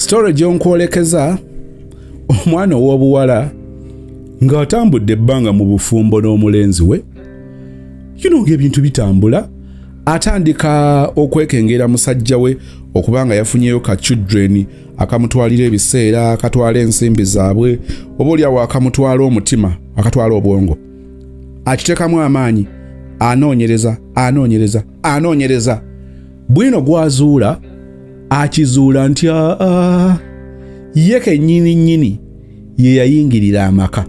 Story gyonkwolekeza omwana ow'obuwala ng'atambudde ebbanga mu bufumbo n'omulenzi we. Ng'ebintu bitambula, atandika okwekengera musajja we okubanga yafunyeyo ka children akamutwalira ebiseera, akatwala ensimbi zaabwe, oba oliawo akamutwala omutima, akatwala obwongo. Akiteekamu amaanyi, anoonyereza. Bwino gwazuula, akizuula nti ye kennyini ye yayingirira amaka.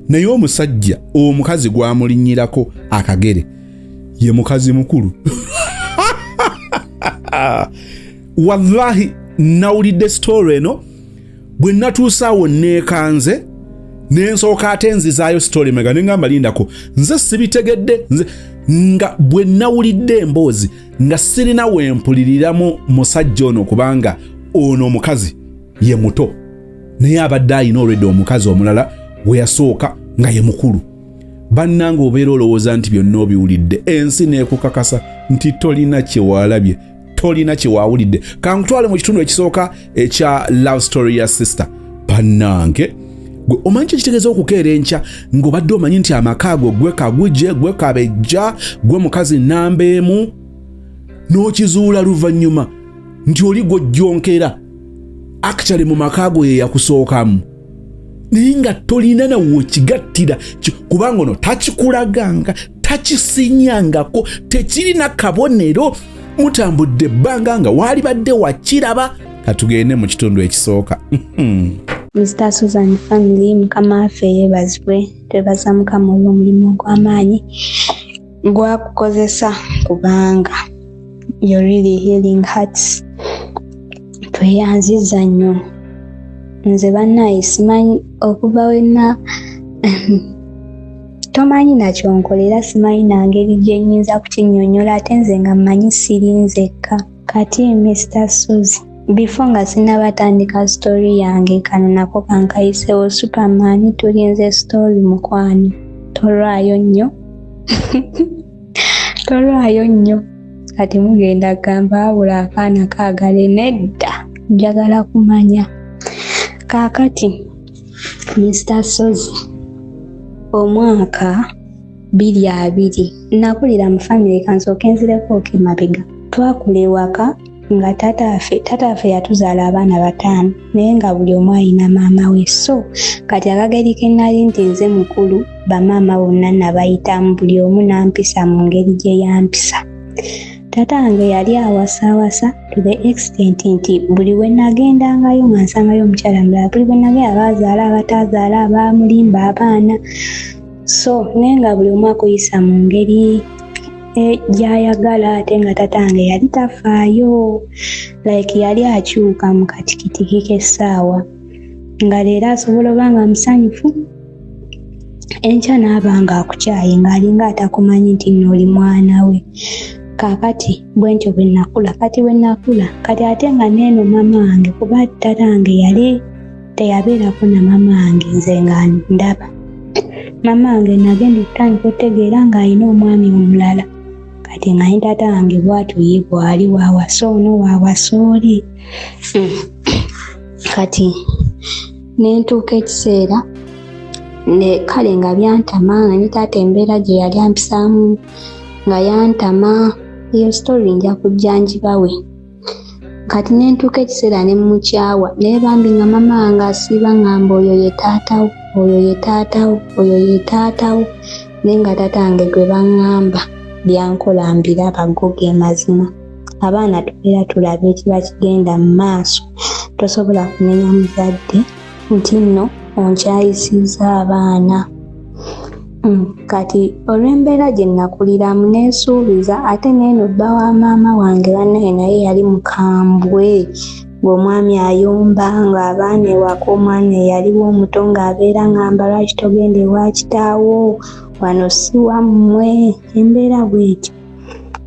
Naye omusajja omukazi gwamulinnyirako akagere ye mukazi mukulu. Wallahi nawulidde story eno bwe natuusaawo neekanze nensooka ate nzizaayo story mega nengamba lindako nze sibitegedde nze nga bwe nawulidde emboozi nga sirina wempuliriramu musajja ono kubanga ono omukazi ye muto naye abadde alina olwedde omukazi omulala we yasooka nga ye mukulu. Bannanga obeera olowooza nti byonna obiwulidde, ensi neekukakasa nti tolina kyewalabye, tolina kyewawulidde. Kankutwale mu kitundu ekisooka ekya love story ya sister. Bannange gwe omanyi kitegeeza okukeera enkya ng'obadde omanyi nti amaka ago gwe kaguje, gwe kabejja, gwe mukazi namba emu, n'okizuula luvannyuma nti oli gw'ojjonkera actually mu maka ago ye yakusookamu. Naye nga tolina nawe okigattira kubanga ono takikulaganga, takisinyangako, tekirina kabonero, mutambudde ebbanga nga waali badde wakiraba. Katugende mu kitundu ekisooka. Mr. Susan family, mukama waffe yeebazibwe, twebaza mukama olw'omulimu ogw'amaanyi gwakukozesa kubanga you're really healing hearts. Tweyanziza nnyo. Nze bannaye simanyi okuva wenna tomanyi nakyonkolera, simanyi nangeri gye nnyinza kukinnyonnyola ate nze nga mmanyi siri nzekka. Kati Mr. Suzy, before nga sinnabatandika story yange kano nako kankayisewo Superman tulinze story mukwano. Tolwayo nnyo. Kati mugenda gamba abula akaana kaagale nedda njagala kumanya. Kaakati Mr. Suzy, omwaka 2020 nakulira mu family kansooke nzireko mabega. Twakula ewaka nga taataffe yatuzaala abaana 5 naye nga buli omu alina maama we. So kati akageri ke nali nti nze mukulu, bamaama bonna nabayitamu, buli omu nampisa mu ngeri gye yampisa. Taata wange yali awasa to the extent nti buli we nagendangayo nga nsangayo omukyala mulala, buli we nagenda abazaala abatazaala abamulimba abaana. So naye nga buli omu akuyisa mu ngeri gyayagala, ate nga taata wange yali tafaayo, like yali akyuka mu katikitiki k'essaawa nga leero asobola oba nga musanyufu, enkya n'aba nga akukyaye ng'alinga atakumanyi nti n'oli mwana we. Kaakati bwentyo bwe nakula, kati ate nga neeno maama wange, kuba taata wange yali teyabeerako na maama wange, nze nga ndaba. Maama wange nagenda okutandika otegeera ng'alina omwami omulala, kati nga ne taata wange bw'atuye bw'ali waawasa ono waawasa oli. Kati nentuuka ekiseera kale nga byantama nga ne taata embeera gye yali ampisaamu nga yantama. Iyo story nja kujjanjiba we. Kati nentuuka ekiseera ne mukyawa naye bambi nga maama wange asiiba ngamba oyo ye taatawo, naye nga taata wange gwe baŋŋamba byankola mbiraba go ge mazima. Abaana tubeera tulaba ekiba kigenda mu maaso, tosobola kumenya muzadde nti nno onkyayisizza abaana. Kati olw'embeera gye nakuliramu neesuubiza, ate neeno bba wa maama wange bannaye naye yali mukambwe, ng'omwami ayomba ng'abaana ewaka, omwana eyaliwo omuto ng'abeera ngamba lwaki togenda ewa kitaawo, wano si wammwe, embeera bw'etyo.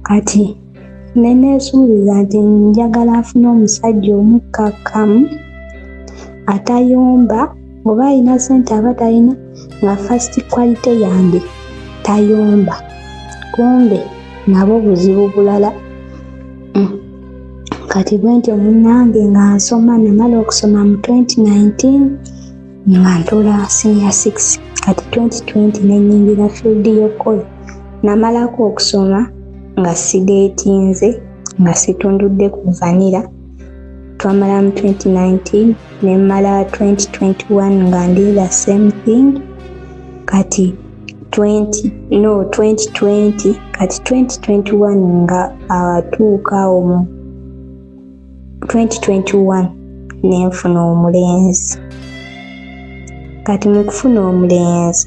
Kati ne neesuubiza nti njagala afune omusajja omukkakkamu atayomba, oba alina ssente aba talina, nga first quality yange tayomba. Kumbe nabo buzibu bulala. kati bwentyo munnange nga nsoma namala okusoma mu 2019 nga ntola senior 6 kati 2020 nenyingira field y'okkola namalako okusoma nga sideetinze nga situndudde ku vanilla twamala mu 2019 nemala 2021 nga ndi the same thing kati 2020 kati 2021 nga atuuka mu 2021 nenfuna omulenzi kati mu kufuna omulenzi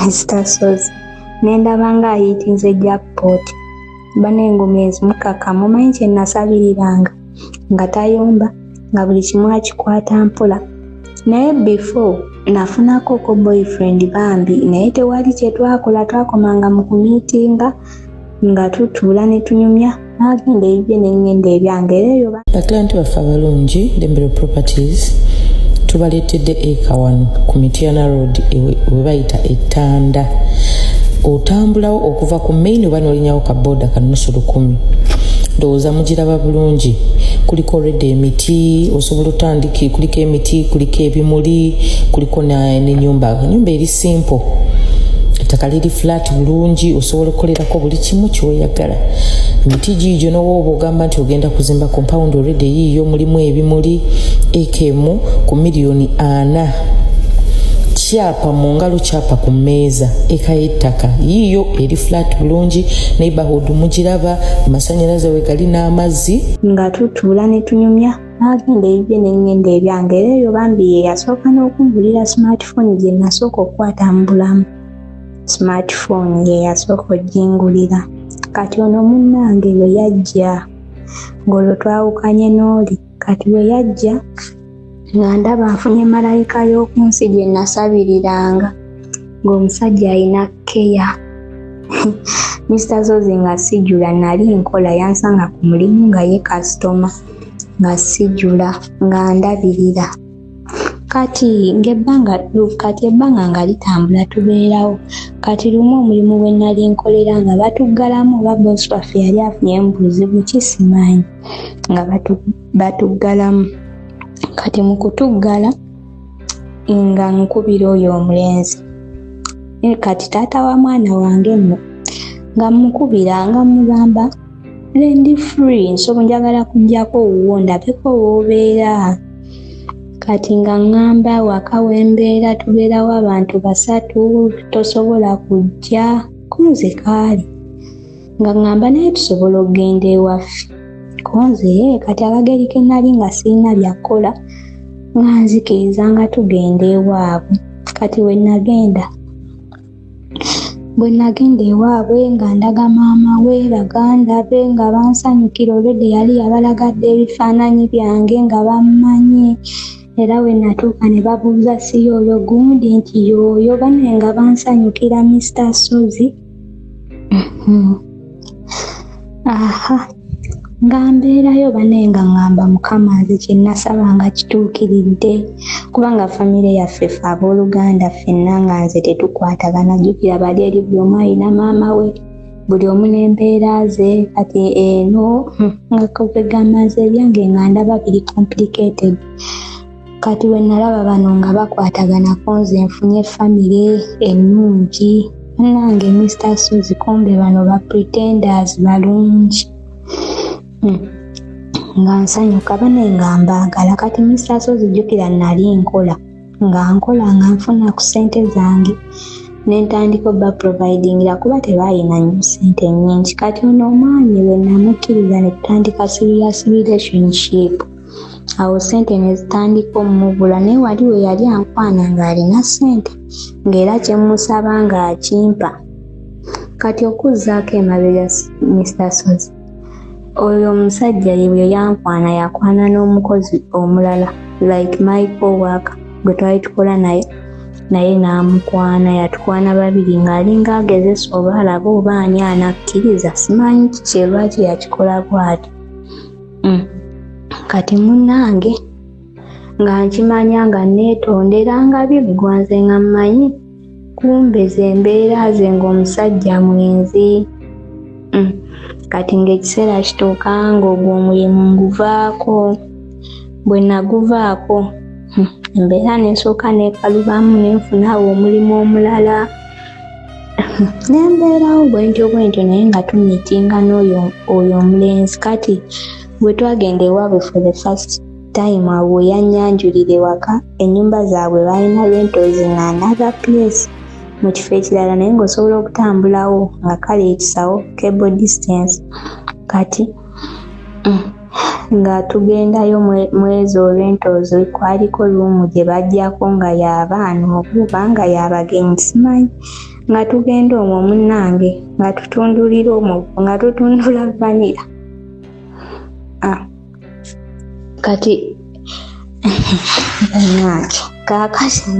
Stasozi nendaba nga ayitinze jackpot banengoma ezimukaka mumanyi kye nasabiriranga nga tayomba nga buli kimu akikwata mpola naye before nafunako ko boyfriend bambi naye tewali kye twakomanga mu kumiitinga nga tutuula ne tunyumya agenda ebye n'engenda ebyange ereyo baklanti baffe abalungi Lembero Properties tubaleetedde eka 1 ku Mityana Road we bayita Ettanda otambulawo okuva ku main oba n'olinyawo ka boda kanusu 10 ndowooza mugiraba bulungi kuliko already emiti osobola otandiki kuliko emiti kuliko ebimuli kuliko n'ennyumba eri simple ettaka liri flat bulungi osobola okukolerako buli kimu ky'oyagala emiti giigyo n'oba ogamba nti ogenda kuzimba compound already yiiyo mulimu ebimuli ekemu ku $4,000,000 kyapa mu ngalo kyapa ku mmeeza eka y'ettaka yiiyo eri flat bulungi neighborhood mugiraba amasanyalaze we gali n'amazzi nga tutuula ne tunyumya agenda ebye n'engenda ebyange ereyo bambi ye yasooka n'okumbulira smartphone gye nasooka okukwata mu bulamu smartphone ye yasooka ogingulira kati ono munnange we yajja ng'olwo twawukanye n'oli kati we yajja nga ndaba nfunye malayika y'oku nsi gye nasabiriranga ng'omusajja alina keya Mr. Zozi nga sijula nali nkola yansanga ku mulimu nga ye kasitoma nga sijula nga ndabirira kati ebbanga nga litambula tubeerawo kati lumu omulimu gwe nali nkolera nga batuggalamu oba bosi waffe yali afunye embuzibu kisimanyi nga batuggalamu kati mu kutuggala nga nkubira oyo omulenzi kati taata wa mwana wange nno nga mukubira nga mugamba lendi free nsobo njagala kujjako owuwo ndabeko woobeera kati nga ngamba waka wembeera tubeerawo abantu 3 tosobola kujja kunze kaali nga ngamba naye tusobola okugenda ewaffe konze kati akageri ke nali nga sirina byakola nga nzikiriza nga tugenda ewaabwe kati bwe nagenda ewaabwe nga ndaga maama we baganda be nga bansanyukira olwedde yali yabalagadde ebifaananyi byange nga bammanyi era we natuuka ne babuuza si yoyo gundi nti yoyo bane nga bansanyukira Mr. Suzi nga mbeerayo bane nga ngamba mukama nze kye nasaba nga kituukiridde kubanga famire yaffe ffe abooluganda ffenna nga nze tetukwatagana jjukira bali eri buli omu alina maama we buli omu n'embeera ze kati eno nga kogegamba nze ebyange nga ndaba biri complicated kati we nalaba bano nga bakwataganako nze nfunye famire ennungi nange Mr. Suzi kombe bano ba pretenders balungi nga nsanyuka bane nga mbaagala kati Mr. Suzi jjukira nali nkola nga nfuna ku ssente zange nentandika obba providingira kuba tebalina nnyo ssente nnyingi kati ono omwami we namukkiriza ne tutandika serious relationship awo ssente ne zitandika omubula naye wali we yali ankwana ng'alina ssente ng'era kye musaba ng'akimpa kati okuzzaako emabega Mr. Suzi oyo omusajja ye yankwana yakwana n'omukozi omulala like my co-worker gwe twali tukola naye n'amukwana yatukwana babiri ng'alinga agezesa oba alaba oba ani anakkiriza simanyi kiki lwaki yakikola bw'atyo kati munnange nga nkimanya nga neetondera nga biggwanze nga mmanyi kumbe ze embeera ze ng'omusajja mwenzi kati ng'ekiseera kituuka ng'ogwo omulimu nguvaako. Bwe naguvaako embeera n'esooka neekalubamu nenfunawo omulimu omulala. Nembeerawo bwentyo naye nga tumiitinga n'oyo omulenzi. Kati bwe twagenda ewaabwe for the first time awo yannyanjulira ewaka, ennyumba zaabwe balina rentals nga another place mu kifo ekirala, naye ng'osobola okutambulawo nga kale ekisawo cable distance. Kati nga tugendayo mu ezo rentals kwaliko luumu gye bajjako nga y'abaana oba nga y'abagenyi simanyi, nga tugenda omwo munnange nga tutundulira omwo nga tutundula vanilla. Kati kaakati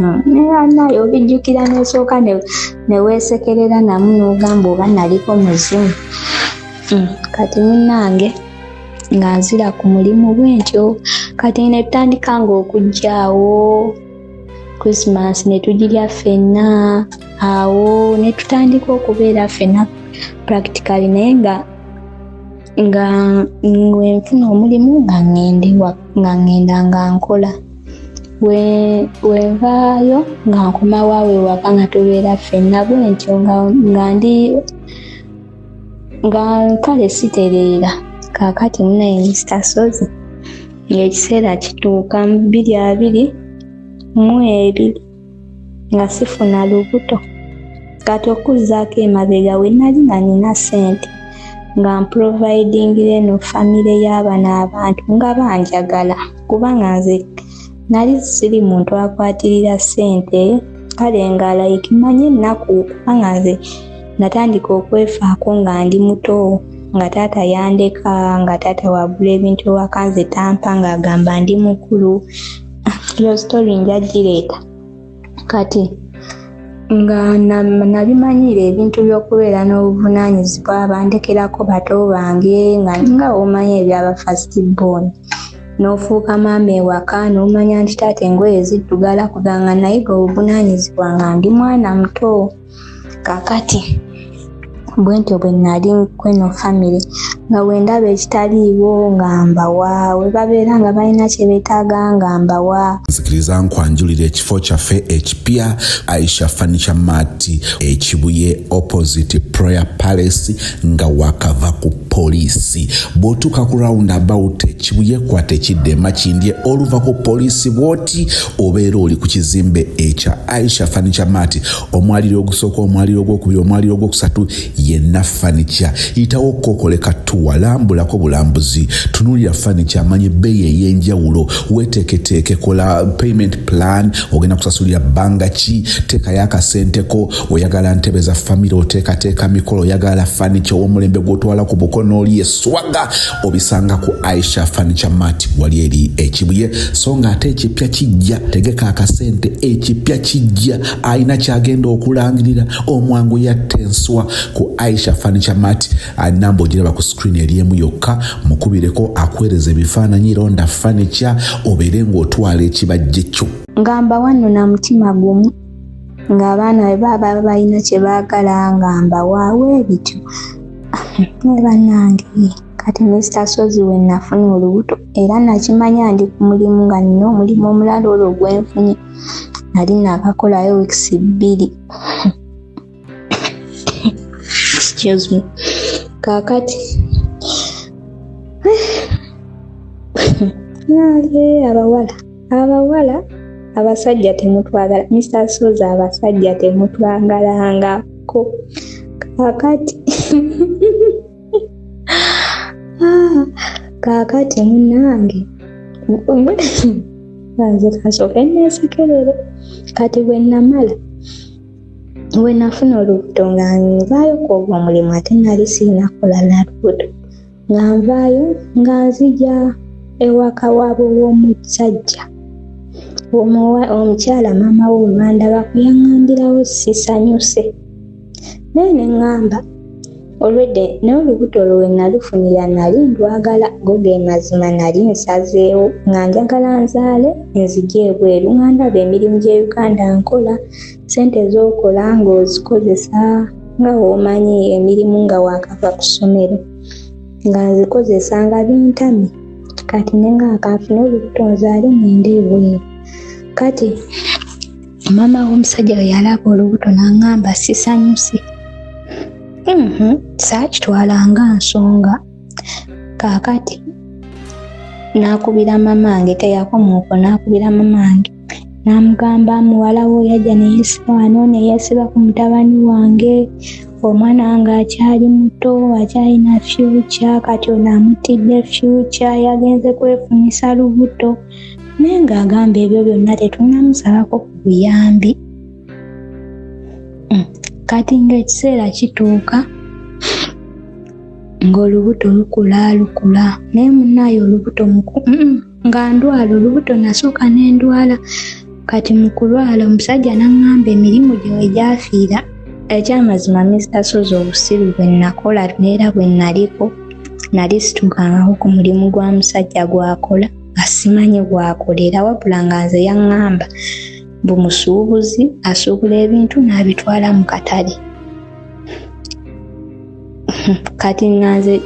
naye obijjukira n'esooka ne weesekerera namu n'ogamba oba naliko muzimu. Kati munnange nga nzira ku mulimu bwentyo, kati ne tutandika ng'okujjaawo Christmas ne tugirya ffenna awo, ne tutandika okubeera ffenna practically, naye nga wenfuna omulimu nga ngenda nga nkola. Wenvaayo nga nkomawo awo ewaka nga tubeera ffenna bwentyo nga kale sitereera. Kaakati munaye Mr. Sozi ng'ekiseera kituuka mu 2022 nga sifuna lubuto. Kati okuzzaako emabega we nali nga nina ssente nga mprovidingire eno famire y'abana abantu nga banjagala, kubanga nze nali siri muntu akwatirira ssente. Kale nga like manye ennaku, kubanga nze natandika okwefaako nga ndi muto, nga taata yandeka, nga taata wagula ebintu ewaka nze tampa ng'agamba ndi mukulu. Iyo story njagireeta. Kati nga nabimanyira ebintu by'okubeera n'obuvunaanyizibwa bandekerako bato bange, nga omanya ebyaba first born, n'ofuuka maama ewaka n'omanya nti taata engoye ziddugala kuganga nayiga obuvunaanyizibwa nga ndi mwana muto. Kaakati bwentyo bwe nali kweno family nga wendaba ekitaliiwo nga mbawa, we babeera nga balina kye beetaaga nga mbawa. Nzikiriza nkwanjulira ekifo kyaffe ekipya Aisha Furniture Mart ekibuye opposite Prayer Palace nga wakava ku poliisi. Bw'otuuka ku roundabout ekibuye kwata ekidde Makindye oluva ku poliisi bw'oti obeera oli ku kizimbe ekya Aisha Furniture Mart. Omwaliro ogusooka, omwaliro ogwokubiri, omwaliro ogwokusatu yenna furniture. Yitawo kokoleka tuwalambulako bulambuzi, tunuulira furniture, amanye ebbeeyi ey'enjawulo, weeteeketeeke, kola payment plan, ogenda kusasulira bbanga ki, teekayo akasenteko, oyagala ntebe za famire, oteekateeka mikolo, oyagala furniture ow'omulembe gw'otwala ku buko n'oli eswaga, obisanga ku Aisha Furniture Mart wali eri ekibuye. So nga ate ekipya kijja, tegeka akasente, ekipya kijja, alina kyagenda okulangirira, omwangu yatta enswa ku Aisha Furniture Mart. Namba ogiraba ku screen eriemu yokka, mukubireko akwereza ebifaananyi, ronda furniture obeere ng'otwala ekibajje kyo. Ngamba wano na mutima gumu ng'abaana bwe baba balina kye baagala ngamba waawe bityo. Ne bannange kati Mr. Sozi we nafuna olubuto era nakimanya ndi ku mulimu nga nina omulimu omulala olwo gwenfunye nali naakakolayo weeks 2. Excuse me. Kaakati abawala abasajja temutwagala. Mr. Sozi abasajja temutwagalangako. Kaakati kaakati munnange nze kasooke neesekerere. Kati bwe namala we nafuna olubuto nga nvaayo kwogwa omulimu ate nali sirinakola na lubuto nga nvaayo nga nzija ewaka waabo w'omusajja omukyala maama we olwandaba kuyaŋŋambirawo sisanyuse. Naye ne ŋŋamba olwedde n'olubuto olwo we nalufunira nali ndwagala go ge mazima nali nsazeewo nga njagala nzaale nzije ebweru nga ndaba emirimu gye Uganda nkola, ssente z'okola ng'ozikozesa nga w'omanyi emirimu nga waakava ku ssomero. nga nzikozesa nga bintamye kati nenga akanfuna olubuto nzaale ngende ebweru. Kati maama w'omusajja we yalaba olubuto n'aŋŋamba sisanyuse. Saakitwalanga nsonga. Kaakati n'akubira mamange, teyakomaoko n'akubira mamange n'amugamba muwala wo yajja neyeesiba wano neyeesiba ku mutabani wange, omwana wange akyali muto akyalina future, kati ono amutidde future, yagenze kwefunisa lubuto. Naye ng'agamba ebyo byonna tetunnamusalako ku buyambi. Kati ng'ekiseera kituuka ng'olubuto lukula naye munnaayo olubuto nga ndwala, olubuto nasooka n'endwala. Kati mu kulwala omusajja n'aŋŋamba emirimu gye wegyafiira. Ekyamazima Mr. Sozo obusiru bwe nakola neera bwe naliko, nali situukangako ku mulimu gwa musajja gwakola nga simanyi gwakolera, wabula nga nze yaŋŋamba bumusuubuzi, asuubula ebintu n'abitwala mu katale. Kati nga nze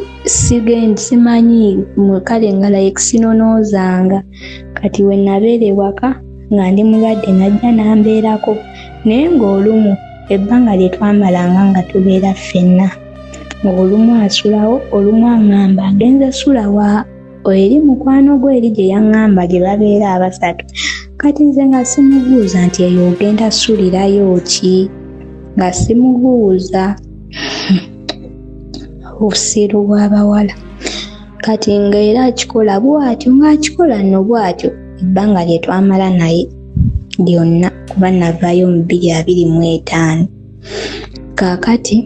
simanyi kale nga like sinonoozanga. Kati we nabeera ewaka nga ndi mulwadde najja n'ambeerako, naye ng'olumu ebbanga lye twamalanga nga tubeera ffenna, ng'olumu asulawo, olumu aŋŋamba agenze sula eri mukwano gwe eri gye yaŋŋamba gye babeera abasatu. Kati nze nga simubuuza nti eyo ogenda sulirayo ki, nga simubuuza. Obusiru bw'abawala. Kati ng'era akikola bw'atyo ng'akikola nno bw'atyo ebbanga lye twamala naye lyonna, kuba navaayo mu 2025. Kaakati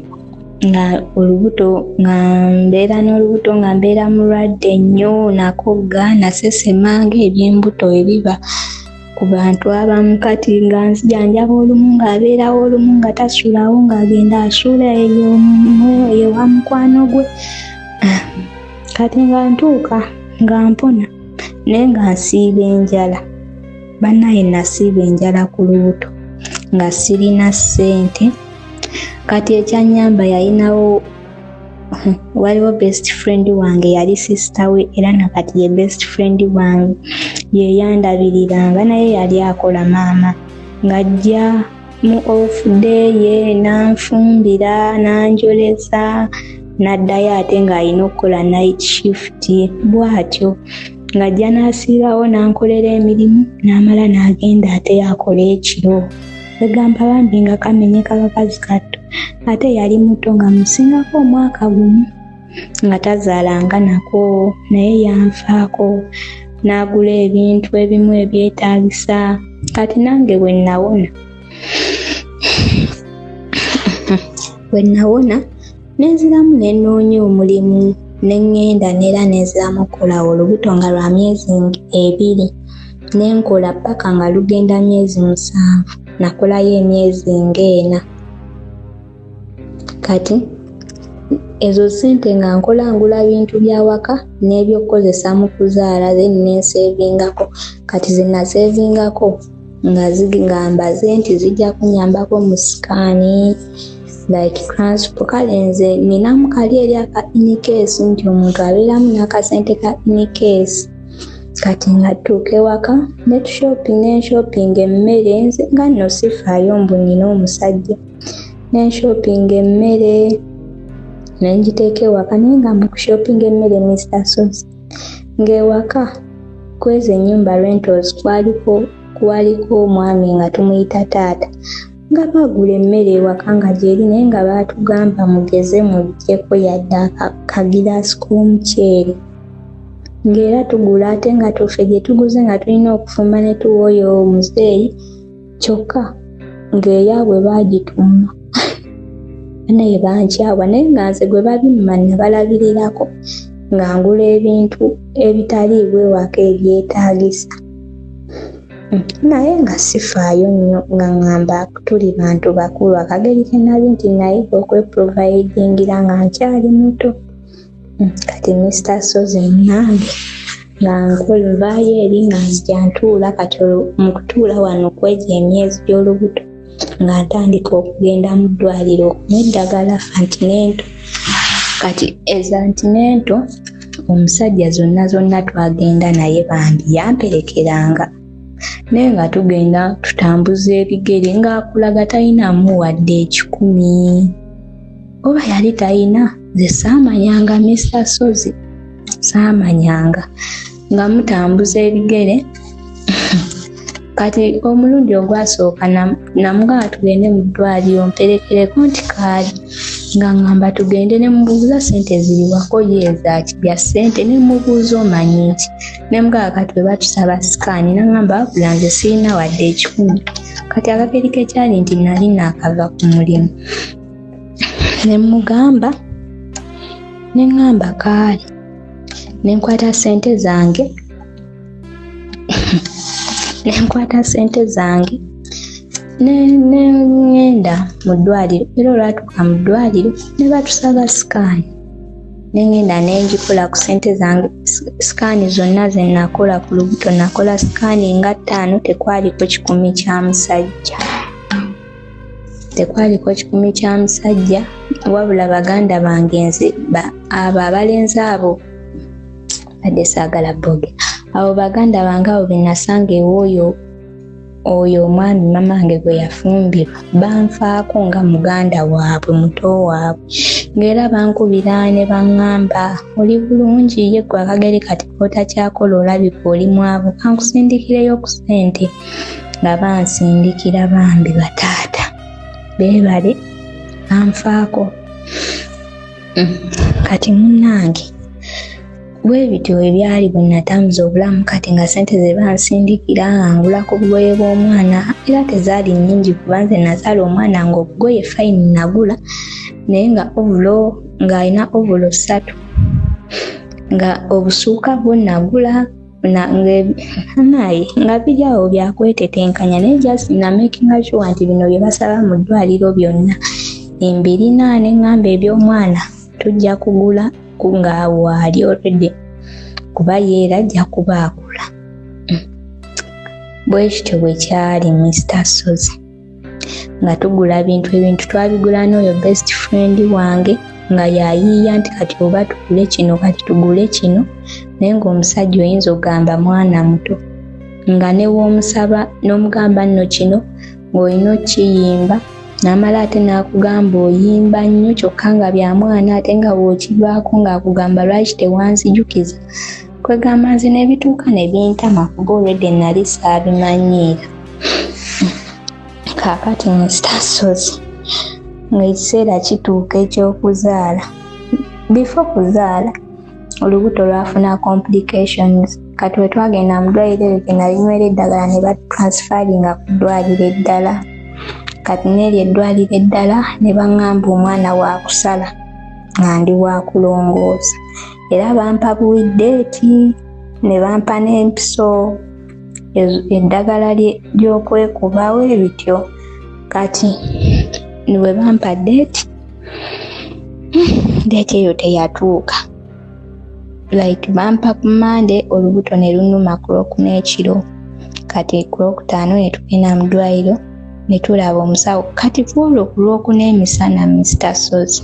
nga olubuto nga mbeera n'olubuto nga mbeera mulwadde nnyo, nakogga nasesema ng'ebyembuto ebiba ku bantu abamu. Kati nga nzijanjaba olumu ng'abeerawo, olumu nga tasulawo ng'agenda asuula eyo wa mukwano gwe. Kati nga ntuuka nga mpona naye nga nsiiba enjala. Bannaye nasiiba enjala ku lubuto nga sirina ssente. Kati ekyannyamba yalinawo, waliwo best friend wange yali sister we era nakati ye best friend wange ye yandabiriranga, naye yali akola maama, ng'ajja mu off day ye n'anfumbira n'anjoleza n'addayo ate ng'alina okukola night shift bw'atyo, ng'ajja n'asiibawo n'ankolera emirimu n'amala n'agenda ate yakola ekiro. Begamba bambi nga kamenyeka kakazi katto, ate yali muto nga musingako omwaka gumu, nga tazaalanga nako, naye yanfaako n'agula ebintu ebimu ebyetaagisa. Kati nange bwe nawona nenziramu nenoonya omulimu, neŋŋenda neera nenziramu okukola olubuto nga lwa myezi 2, nenkola paka nga lugenda myezi 7, nakolayo emyezi 4. Kati ezo ssente nga nkola ngula bintu bya waka n'ebyokukozesa mu kuzaala ze nensevingako. Kati ze nasevingako nga zigamba nti zijja kunyambako mu sikaani like transport. Kale nze ninamu kali eri aka inicase nti omuntu abeeramu n'akasente ka inicase. Kati nga tuuka ewaka nenshoppinga emmere, nze nga nno sifaayo mbu nina omusajja. Nenshoppinga emmere nenjiteeka ewaka, naye nga mu kushoppinga emmere Mr. Sozi ng'ewaka kwezi ennyumba rentals kwaliko omwami nga tumuyita taata, nga bagula emmere ewaka nga gyeri, naye nga baatugamba mugeze muggyeko yadde akagiraasi k'omuceere. Ng'era tugula ate nga tuffe gye tuguze nga tulina okufumba ne tuwa oyo omuzeeyi kyokka ng'eyaabwe baagituuma. Naye bankyawa, naye nga nze gwe babimma nabalabirirako nga ngula ebintu ebitaliibwa ewaka ebyetaagisa. Naye nga sifaayo nnyo nga ngamba tuli bantu bakulu, akageri ke nali nti nayiga okweprovidingira nga nkyali muto. Kati Mr. Sozi nange nga nkolvaayo eri nga nzija ntuula, kati mu kutuula wano kwegyo emyezi gy'olubuto nga ntandika okugenda mu ddwaliro okunywa eddagala Fantinento. Kati nga ntuuka nga ntuula, kati olwo mu kutuula wano kwegyo emyezi gy'olubuto nga ntandika okugenda mu ddwaliro okunywa eddagala Fantinento. Nga ntandika okugenda mu ddwaliro okunywa eddagala Fantinento. Nga ntandika okugenda mu ddwaliro okunywa eddagala Fantinento. kati ezantimento omusajja zonna twagenda naye bambi yamperekeranga naye nga tugenda tutambuza ebigere ng'akulaga talinamu wadde 10 oba yali talina ze saamanyanga Mr. Sozi saamanyanga nga mutambuza ebigere kati omulundi ogwasooka namugamba tugende mu ddwaliro mperekereko nti kaali nga ngamba tugende ne mubuuza ssente ziri wako yeezaaki bya ssente ne mubuuza omanyi nti ne mugamba kati bwe batusaba sikaani nangamba wabula nze sirina wadde 10 kati akageri kekyali nti nali naakava ku mulimu ne mugamba ne ngamba kaali ne nkwata ssente zange ne ngenda mu ddwaliro era olwatuuka mu ddwaliro ne batusaba sikaani ne ngenda ne ngikola ku ssente zange sikaani zonna ze nakola ku lubuto nakola sikaani nga 5 tekwaliko 10 kya musajja wabula baganda bange nze abo abalenzi abo badde saagala boge abo baganda bange abo benasanga oyo omwami mamange gwe yafumbirwa banfaako nga muganda waabwe muto waabwe ng'era bankubira ne baŋŋamba oli bulungi ye gwe akageri kati kootakyakola olabika oli mwavu kankusindikireyo ku ssente nga bansindikira bambi bataata beebale banfaako kati munnange bwe bityo ebyali bwe natambuza obulamu kati nga ssente ze bansindikira nga ngula ku bugoye bw'omwana era tezaali nnyingi kuba nze nazaala omwana nga obugoye fayini nagula naye nga ovulo ng'alina ovulo 3 nga obusuuka bwo nagula naye nga bijyawo byakwetetenkanya naye just namakinga sure nti bino bye basaba mu ddwaliro byonna 2 ngamba eby'omwana tujja kugula nga waali already kuba yeera ajja kuba akula bwe kityo bwe kyali Mr. Sozi nga tugula ebintu twabigula n'oyo best friend wange nga yayiiya nti kati oba tugule kino kati tugule kino naye ng'omusajja oyinza okugamba mwana muto nga ne w'omusaba n'omugamba nno kino ng'olina okiyimba n'amala ate n'akugamba oyimba nnyo kyokka nga bya mwana ate nga bw'okirwako ng'akugamba lwaki tewanzijukiza kwegamba nze ne bituuka ne bintama kuba olwedde nali saabimanyiira kaakati Mr. Sozi ng'ekiseera kituuka eky'okuzaala before kuzaala olubuto lwafuna complications kati we twagenda mu ddwaliro eryo gye nalinywera eddagala ne batransferinga ku ddwaliro eddala kati n'eryo eddwaliro eddala ne baŋŋamba omwana wa kusala nga ndi wa kulongoosa era bampa buwideeti ne bampa n'empiso eddagala ly'okwekubawo ebityo kati bwe bampa deeti eyo teyatuuka like bampa ku Monday olubuto ne lunuma ku Lwokuna ekiro kati ku Lwokutaano ne tugenda mu ddwaliro ne tulaba omusawo kati olwo ku Lwokuna emisana Mr. Sozi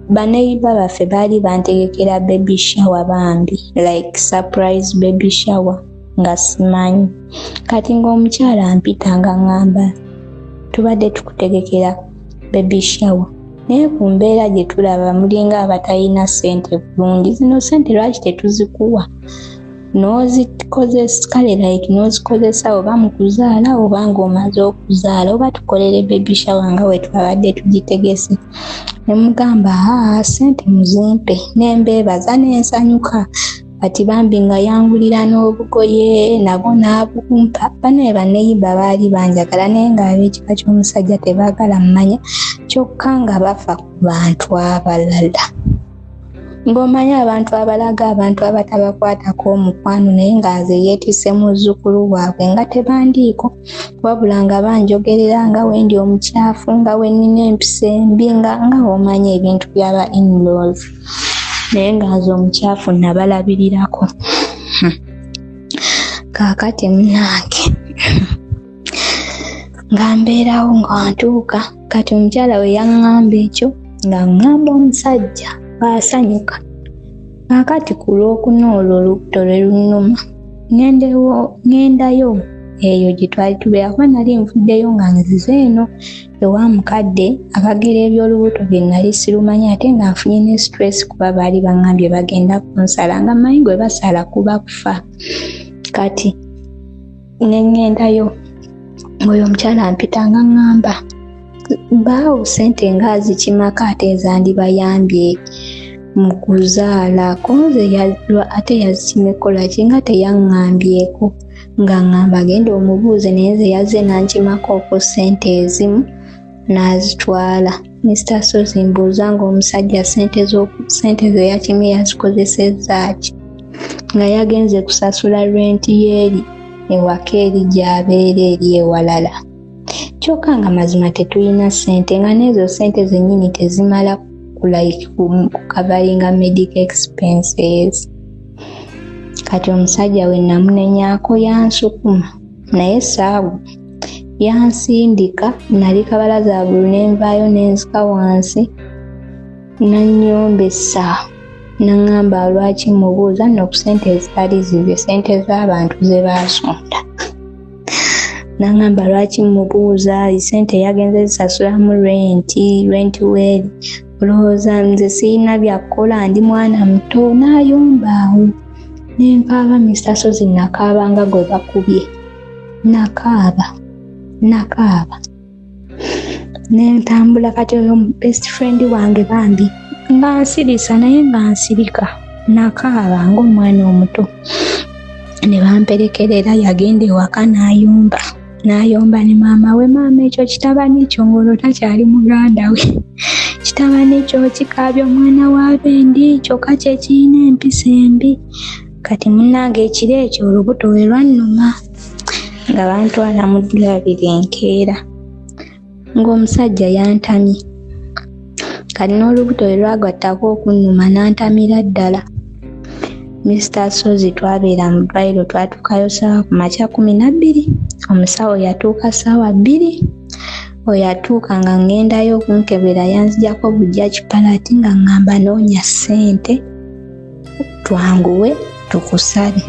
baneiba baffe baali bantegekera baby shower bambi like surprise baby shower nga simanyi kati ng'omukyala ampita nga ngamba tubadde tukutegekera baby shower naye ku mbeera gye tulaba mulinga abatalina ssente bulungi zino ssente lwaki tetuzikuwa n'ozikozesa kale like n'ozikozesa oba mu kuzaala oba ng'omaze okuzaala oba tukolere baby shower nga we twabadde tugitegese ne mugamba ssente muzimpe nembeebaza n'ensanyuka kati bambi nga yangulira n'obugoye nabwo n'abumpa banaye banneyiba baali banjagala naye ng'ab'ekika ky'omusajja tebaagala mmanya kyokka nga bafa ku bantu abalala ng'omanyi abantu abalaga abantu abatabakwatako omukwano naye nga nze yeetisse muzzukulu waabwe nga tebandiiko wabula nga banjogerera nga we ndi omukyafu nga we nnina empisa embi nga omanyi ebintu byaba in-laws naye nga nze omukyafu nabalabirirako kaakati munnange nga mbeerawo nga ntuuka Kati omukyala we yaŋŋamba ekyo nga ŋŋamba omusajja bw'asanyuka. Kaakati ku lwokuna olwo olubuto lwe lunnuma ŋŋendayo eyo gye twali tubeera kuba nali nvuddeyo nga nzize eno ewa mukadde akagira eby'olubuto bye nali sirumanya ate nga nfunye ne stress kuba baali baŋŋambye bagenda kunsala nga mmanyi gwe basala kuba kufa. Kati ne ŋŋendayo oyo omukyala mpita nga ŋŋamba baawo ssente nga zikimaka ate ezandibayambye mu kuzaala konze ate yazikimikola ki nga teyaŋŋambyeko nga ŋŋamba genda omubuuze naye ze yazze nankimakooko ssente ezimu n'azitwala. Mr. Sozi mbuuza ng'omusajja ssente ze yakimye yazikozesezza ki nga yagenze kusasula renti y'eri ewaka eri gy'abeera eri ewalala. Kyokka nga mazima tetulina ssente nga n'ezo ssente zennyini tezimala kukavaringa medical expenses. Kati omusajja we namunenyaako yansukuma naye saabu yansindika nali kabalazaabulu nenvaayo nenzika wansi nanyombesa naŋŋamba lwaki mubuuza nno ku ssente ezitali zibye ssente z'abantu ze baasonda. Naŋŋamba lwaki mubuuza ssente yagenze zisasulamu renti weeri olowooza nze sirina byakukola ndi mwana muto. N'ayombaawo nenkaaba Mr. Sozi nakaaba nga gwe bakubye nakaaba nentambula. Kati oyo best friend wange bambi nga nsirisa naye nga nsirika nakaaba ng'omwana omuto. Ne bamperekerera yagenda ewaka n'ayomba ne maama we, maama ekyo kitabani kyo ng'olwo takyali muganda we, kitabani kyo kikaabya omwana wa bendi kyokka kye kirina empisa embi. Kati munnange ekiro ekyo olubuto we lwannuma nga bantwala mu ddwaliro enkeera ng'omusajja yantamye. Kati n'olubuto we lwagattako okunnuma n'antamira ddala. Mr. Sozi twabeera mu ddwaliro twatuukayo ssaawa ku makya 12, omusawo yatuuka ssaawa 2. Oyo yatuuka nga ŋŋendayo okunkebera yanzijjako bujja kipalaati nga ŋŋamba noonya ssente twanguwe tukusale.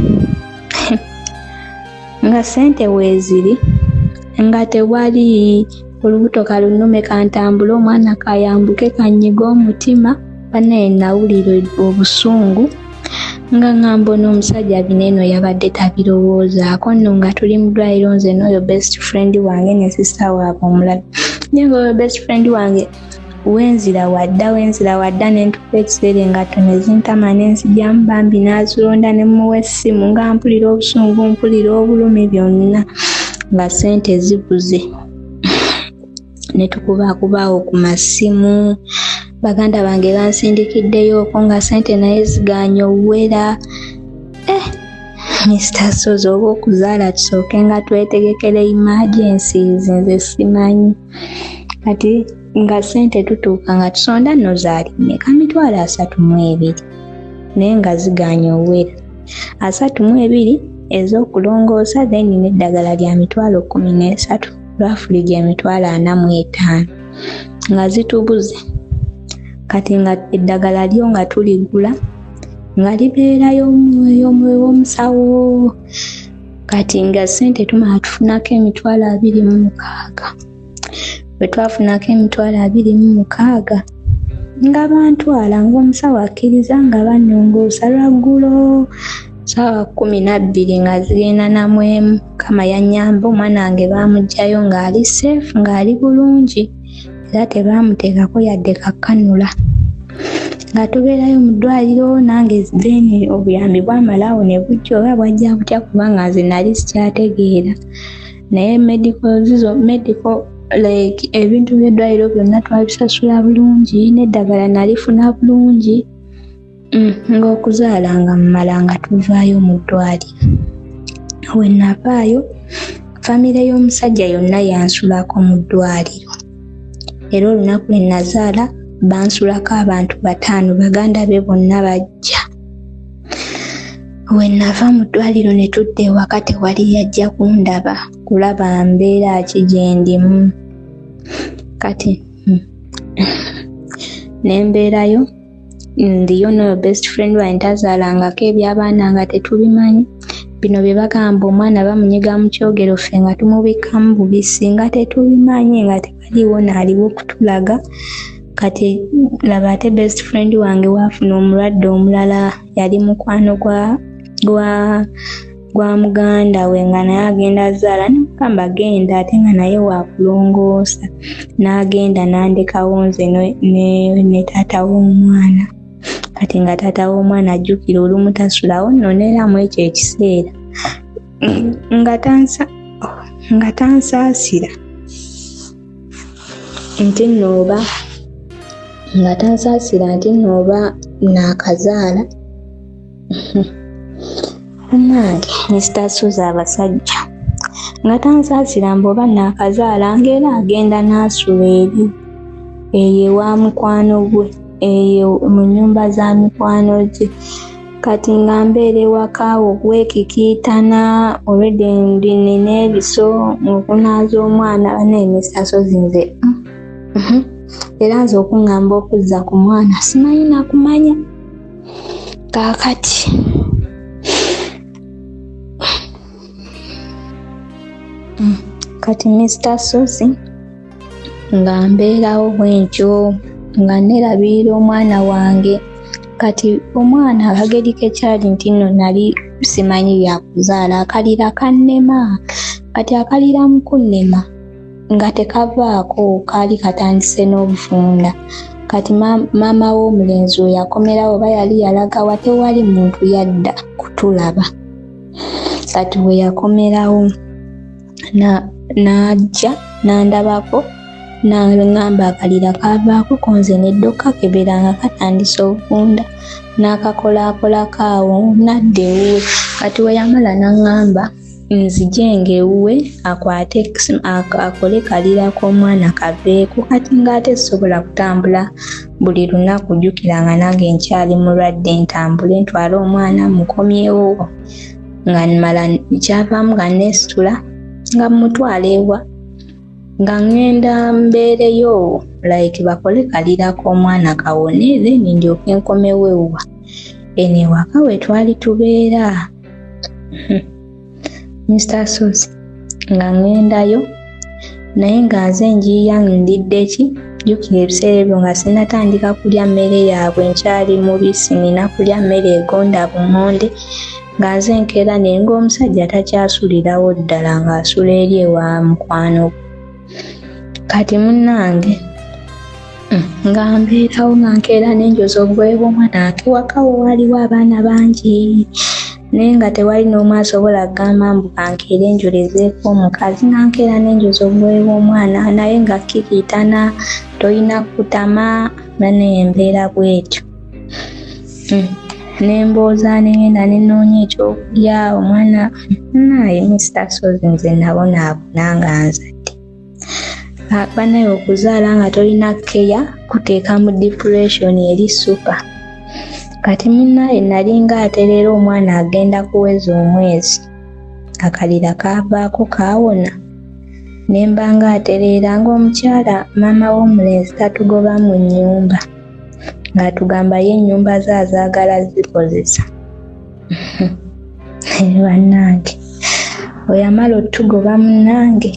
Nga ssente weeziri nga tewali olubuto kalunnume kantambule omwana kayambuke kanyiga omutima banaye nawulira obusungu nga ŋŋamba n'omusajja bineeno yabadde tabirowoozaako nno nga tuli mu ddwaliro nze n'oyo best friend wange ne sister waabwe omulala. Naye ng'oyo best friend wange wenzira wadda nentuka ekiseera engatto ne zintama nenzijjamu bambi n'azilonda ne mmuwa essimu nga mpulira obusungu mpulira obulumi byonna nga ssente zibuze. Ne tukubakubaawo ku masimu baganda bange bansindikiddeyooko nga ssente naye zigaanye okuwera. Mr. Sozi oba okuzaala tusooke nga twetegekera emergencies nze simanyi. Kati nga ssente tutuuka nga tusonda nno zaali mmeka 32,000 naye nga zigaanye okuwera 32 ez'okulongoosa then n'eddagala lya 13,000 lwafuli gye 45,000 nga zitubuze. Kati nga eddagala lyo nga tuligula nga libeerayo w'omusawo. Kati nga ssente tumala tufunako 26,000. Bwe twafunako 26,000 nga bantwala ng'omusawo akkiriza nga bannongoosa lwaggulo ssaawa 12 nga zigenda namwemu. Kama yannyamba omwana wange baamuggyayo ng'ali safe ng'ali bulungi era tebaamuteekako yadde kakkanula. Nga tubeerayo mu ddwaliro nange then obuyambi bwamalawo ne bujja oba bwajja butya kubanga nze nali sikyategeera. Naye medical like ebintu by'eddwaliro byonna twabisasula bulungi n'eddagala nalifuna bulungi. Ng'okuzaala nga mmala nga tuvaayo mu ddwaliro. We navaayo famire y'omusajja yonna yansulako mu ddwaliro. Era olunaku lwe nazaala bansulako abantu 5 baganda be bonna bajja. We nava mu ddwaliro ne tudda ewaka tewali yajja kundaba kulaba mbeera ki gye ndimu. kati nembeerayo ndiyo no best friend wange tazaalangako ebyabaana nga tetubimanyi. Bino bye bagamba omwana bamunyiga mu kyogero ffe nga tumubikkamu bubisi nga tetubimanyi nga tebaliwo naaliwo okutulaga. Kati laba ate best friend wange waafuna omulwadde omulala yali mukwano gwa muganda we nga naye agenda azaala nemugamba agenda ate nga naye waakulongoosa n'agenda nandekawo nze ne taata w'omwana. Kati nga taata w'omwana ajjukira olumu tasulawo nno neeramu ekyo ekiseera nga tansaasira nti nooba naakazaala. Nange Mr. Suze abasajja nga tansaasira mboba naakazaala ng'era agenda n'asula eri eyo ewa mukwano gwe eyo mu nnyumba za mikwano gye. Kati nga mbeera ewaka okwekikiitana already nina ebiso okunaaza omwana banaye Mr. Suze nze era nze okuŋŋamba okuzza ku mwana simanyi nakumanya. Kaakati kati Mr. Suze nga mbeerawo bwentyo nga nerabirira omwana wange. Kati omwana akageri kekyali nti nno nali simanyi byakuzaala akalira kannema. Kati akalira mu kunnema nga tekavaako kaali katandise n'obufunda. Kati maama w'omulenzi oyo akomerawo oba yali yalaga wa tewali muntu yadda kutulaba. Kati bwe yakomerawo n'ajja n'andabako n'aŋŋamba akalira kavaako konze n'eddoka kebera nga katandise obufunda n'akakolaakolako awo n'adda ewuwe. Kati we yamala n'aŋŋamba nzijenge ewuwe akwate akole kalira k'omwana kaveeko. Kati ng'ate sobola kutambula buli lunaku jjukira nga nange nkyali mulwadde ntambule ntwale omwana mukomyewo nga mmala kyavaamu nga neesitula nga mutwala ewa nga ngenda mbeereyo like bakole kalira k'omwana kawone then ndyoke nkomewo ewuwa. Eno ewaka we twali tubeera Mr. Suze nga ngendayo naye nga nze njiya ndidde ki jjukira ebiseera ebyo nga sinatandika kulya mmere yaabwe nkyali mubisi nina kulya mmere egonda bumonde nga nze nkeera naye ng'omusajja takyasulirawo ddala ng'asula eri ewa mukwano. Kati munnange nga mbeerawo nga nkeera n'enjoza obugoye bw'omwana nke wakawo waliwo abaana bangi naye nga tewali n'omu asobola kugamba mbu kankeera enjolezeeko omukazi nga nkeera n'enjoza obugoye bw'omwana naye nga kikiitana tolina kutama naye embeera bw'etyo. Nembooza negenda nenoonya ekyokulya omwana naye Mr. Suze nze nabonaabona nga nzadde. Banaye okuzaala nga tolina keya kuteeka mu depression eri super. Kati munnaye nalinga atereera omwana agenda kuweza omwezi akalira kavaako kaawona nemba nga atereera ng'omukyala maama w'omulenzi tatugoba mu nnyumba ng'atugamba ye ennyumba ze azaagala zikozesa. Bannange oyamala otugoba munnange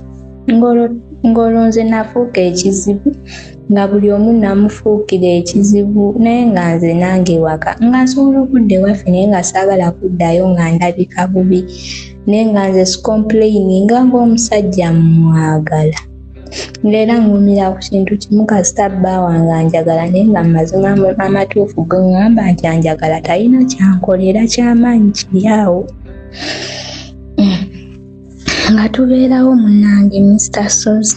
ng'olonze nafuuka ekizibu nga buli omu namufuukira ekizibu naye nga nze nange waka nga nsobola okudda ewaffe naye nga saagala kuddayo nga ndabika bubi naye nga nze sikomplaininga ng'omusajja mwagala. Ng'era ngumira ku kintu kimu kasita bba wange anjagala naye nga mazima amatuufu gweŋŋamba nti anjagala talina kyankolera ky'amaanyi kiri awo. Nga tubeerawo munnange Mr. Suze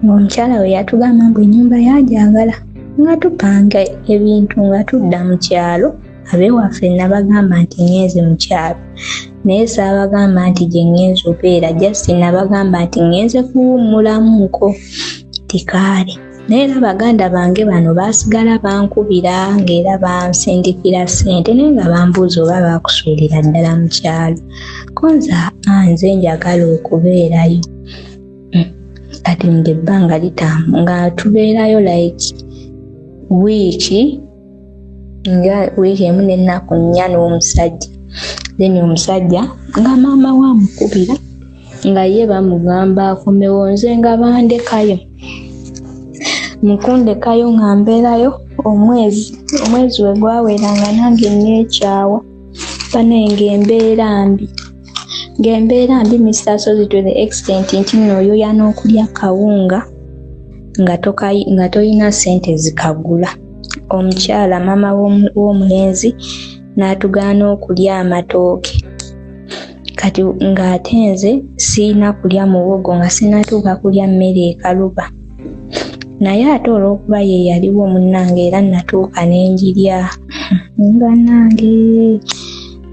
ng'omukyala we yatugamba mbu ennyumba yajagala nga tupanga ebintu nga tudda mu kyalo ab'ewaffe nabagamba nti ngenze mu kyalo naye saabagamba nti gye ngenze obeera just nabagamba nti ngenze kuwummulamuko tikaale. Naye era baganda bange bano baasigala bankubira ng'era bansindikira ssente naye nga bambuuza oba baakusuulira ddala mu kyalo konza nze njagala okubeerayo. kati ng'ebbanga litamu nga tubeerayo like wiiki emu n'ennaku 4 n'omusajja. Then omusajja nga maama we amukubira nga ye bamugamba akomewo, nze nga bandekayo mukundekayo nga mbeerayo omwezi we gwawera nga nange neekyawa banaye ng'embeera mbi Mr. Sozi to the extent nti nooyoya n'okulya kawunga nga tolina ssente zikagula. Omukyala maama w'omulenzi n'atugaana okulya amatooke, kati ng'ate nze siina kulya muwogo nga sinatuuka kulya mmere ekaluba, naye ate olw'okuba ye yaliwo munnange era natuuka n'engirya nga nange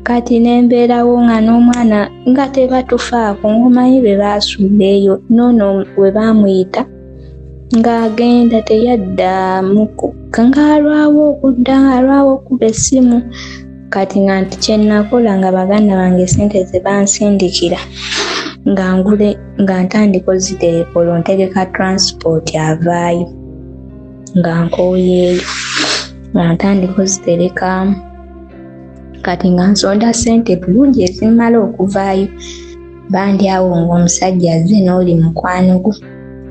kati nembeerawo nga n'omwana nga tebatufaako, ngomanyi be baasuula eyo noono we baamuyita ng'agenda teyaddamuku ng'alwawo okuba essimu. Kati nga nti kyenakola nga baganda bange sente ze bansindikira nga ntandika oziterekola ntegeka transport avaayo nga nkooyeeyo nga ntandika oziterekamu, kati nga nsonda ssente bulungi ezimala okuvaayo. Bandi awo ng'omusajja azze n'oli mukwano gwe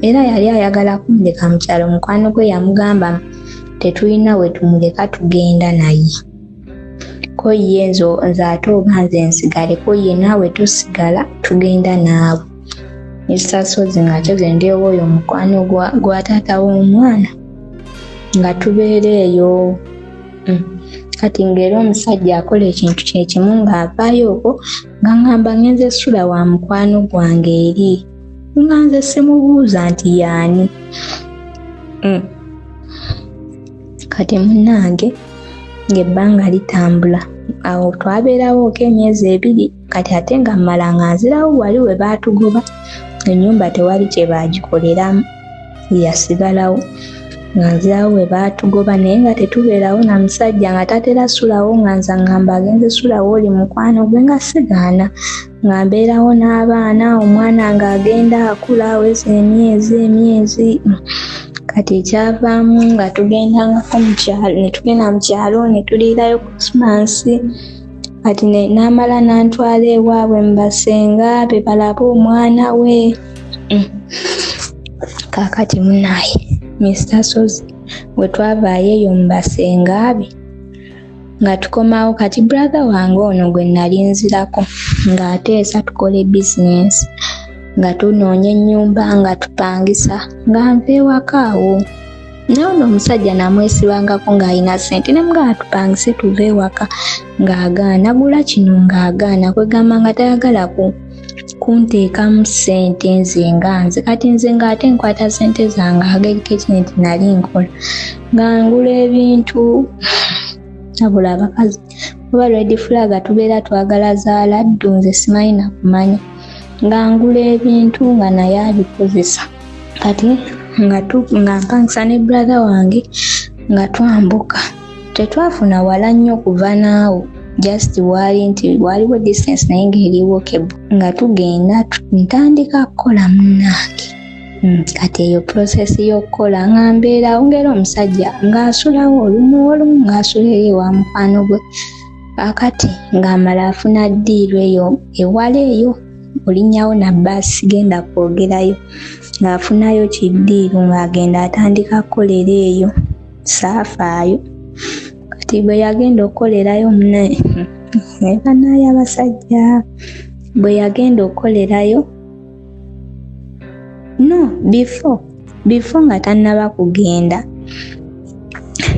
era yali ayagala kundeka mu kyalo. Mukwano gwe yamugamba tetulina we tumuleka tugenda naye, ko ye nze ate oba nze nsigale, ko ye naawe tusigala tugenda naawe. Mr. Sozi nga tugenda oyo mukwano gwa taata w'omwana nga tubeera eyo. Kati ng'era omusajja akola ekintu kyekimu ng'avaayo okwo nga ngamba ngenze sula wa mukwano gwange eri nga nze simubuuza nti yaani. Kati munnange ng'ebbanga litambula awo twabeerawo emyezi 2, kati ate nga mmala nga nzirawo wali we baatugoba. Ennyumba tewali kye baagikoleramu, yasigalawo nga nzirawo we baatugoba, naye nga tetubeerawo na musajja nga tatera sulawo nga nza ngamba agenze sulawo oli mukwano gwe nga sigaana, nga mbeerawo n'abaana, omwana ng'agenda akula aweza emyezi. Kati ekyavaamu nga tugendangako netugenda mu kyalo ne tuliirayo Christmas. Kati n'amala n'antwala ewaabwe mu basenga be balabe omwana we. Kaakati munnaaye Mr. Sozi bwe twavaayo eyo mu basenga be nga tukomawo, kati brother wange ono gwe nali nzirako ng'ateesa tukole bizinensi nga tunoonya ennyumba nga tupangisa nga nva ewaka awo. N'ono omusajja namwesibangako ng'alina ssente ne mugamba tupangise tuve ewaka ng'agaana, gula kino ng'agaana, kwegamba nga tayagala kunteekamu ssente nze nga nze. Kati nze ng'ate nkwata ssente zange agekeke nti nali nkola nga ngula ebintu. Abula abakazi oba red flag tubeera twagala zaala ddu, nze simanyi na kumanya nga ngula ebintu nga naye abikozesa. Kati nga mpangisa ne brother wange nga twambuka, tetwafuna wala nnyo okuva naawo, just waliwo distance naye ng'eri walkable nga tugenda ntandika kukola munnange. Kati eyo process y'okukola nga mbeerawo ng'era omusajja ng'asulawo olumu ng'asula eyo wa mukwano gwe. Akati ng'amala afuna ddiiru eyo ewala eyo, olinnyawo na bbaasi genda kwogerayo, ng'afunayo kiddiiru ng'agenda atandika kukolera eyo, saafaayo. Kati bwe yagenda okukolerayo munaye banaye abasajja, bwe yagenda okukolerayo before nga tannaba kugenda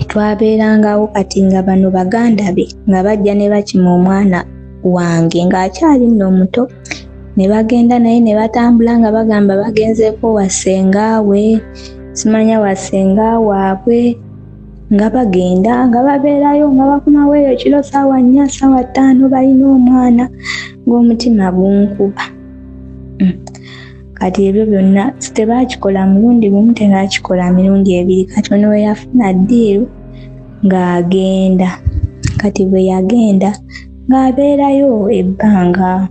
twabeerangawo. Kati nga bano baganda be nga bajja ne bakima omwana wange ng'akyali nno muto, ne bagenda naye ne batambula nga bagamba bagenzeeko wasenga we, simanya wasenga waabwe, nga bagenda nga babeerayo nga bakomawo eyo kiro ssaawa 4 ssaawa 5 balina omwana ng'omutima gunkuba. Kati ebyo byonna tebakikola mulundi gumu, tebakikola mirundi 2. Kati ono we yafuna ddiiru ng'agenda. Kati bwe yagenda ng'abeerayo ebbanga,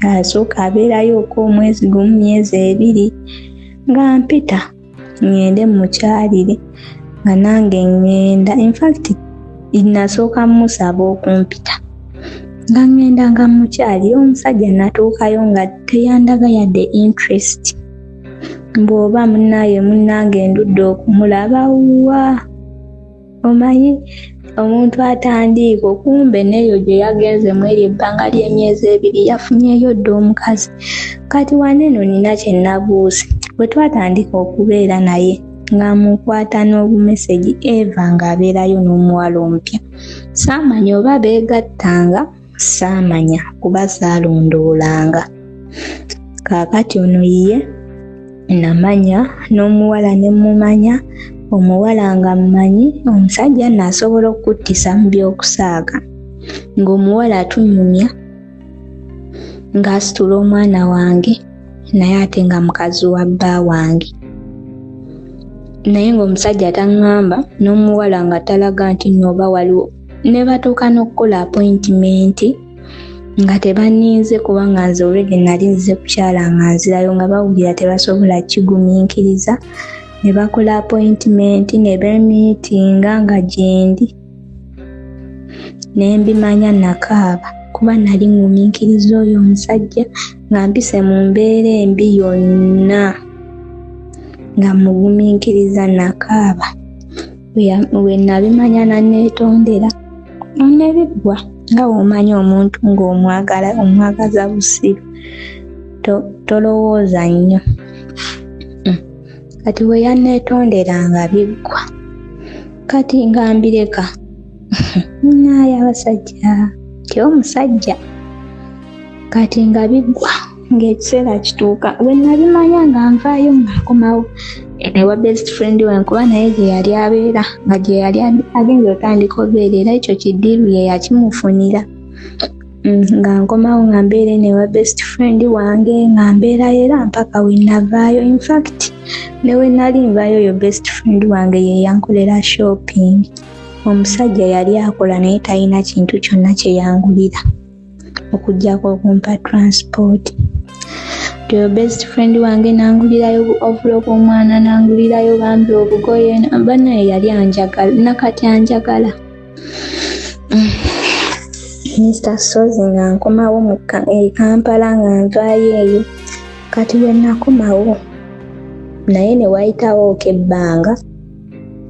asooka abeerayo omwezi gumu, myezi 2, nga mpita ngende mukyalire nga nange ngenda. In fact nasooka musaba okumpita nga ngenda nga mukyalire. Omusajja natuukayo nga teyandaga yadde interest bw'oba munnange ndudde okumulaba wa. Omanyi omuntu atandiika okumbe neyo gye yagenze mu eryo ebbanga ly'emyezi 2 yafunyeyo dda omukazi. Kati waneeno nina kye nabuuze. Bwe twatandika okubeera naye nga mukwata n'obumesegi Eva ng'abeerayo n'omuwala omupya. Saamanya oba beegattanga, saamanya kuba saalondoolanga. Kaakati ono ye namanya n'omuwala ne mumanya. Omuwala nga mmanyi, omusajja n'asobola okuttisa mu by'okusaaga. Ng'omuwala atunyumya ng'asitula omwana wange naye ate nga mukazi wa bba wange. Naye ng'omusajja taŋŋamba n'omuwala nga talaga nti nooba waliwo. Ne batuuka n'okukola appointment nga tebaninze kuba nga nze olwedde nali nzize kukyala nga nzirayo nga bawulira tebasobola kigumiikiriza. Ne bakola appointment ne beemiitinga nga gyendi. Ne mbimanya nakaaba kuba nali ngumiikiriza oyo omusajja nga mpise mu mbeera embi yonna nga mugumiikiriza nakaaba. We nabimanya naneetondera nebiggwa nga womanya omuntu ng'omwagaza busiru tolowooza nnyo. Kati we yaneetonderanga biggwa. Kati nga mbireka naye abasajja ti omusajja. Kati nga biggwa ng'ekiseera kituuka we nabimanya nga nvaayo ng'akomawo ewa best friend we nkuba naye gye yali abeera nga gye yali agenza otandika obeera era ekyo kiddiiru ye yakimufunira. Nga nkomawo nga mbeera newa best friend wange nga mbeera era mpaka we navaayo. In fact ne we nali nvaayo oyo best friend wange ye yankolera shopping. Omusajja yali akola naye talina kintu kyonna kye yangulira okuggyako okumpa transport. Oyo best friend wange nangulirayo ovulo bw'omwana, nangulirayo bambi obugoye, banaye yali anjagala nakati anjagala. Mr. Sozi nga nkomawo mu Kampala nga nvaayo eyo. Kati we nakomawo naye ne wayitawo ebbanga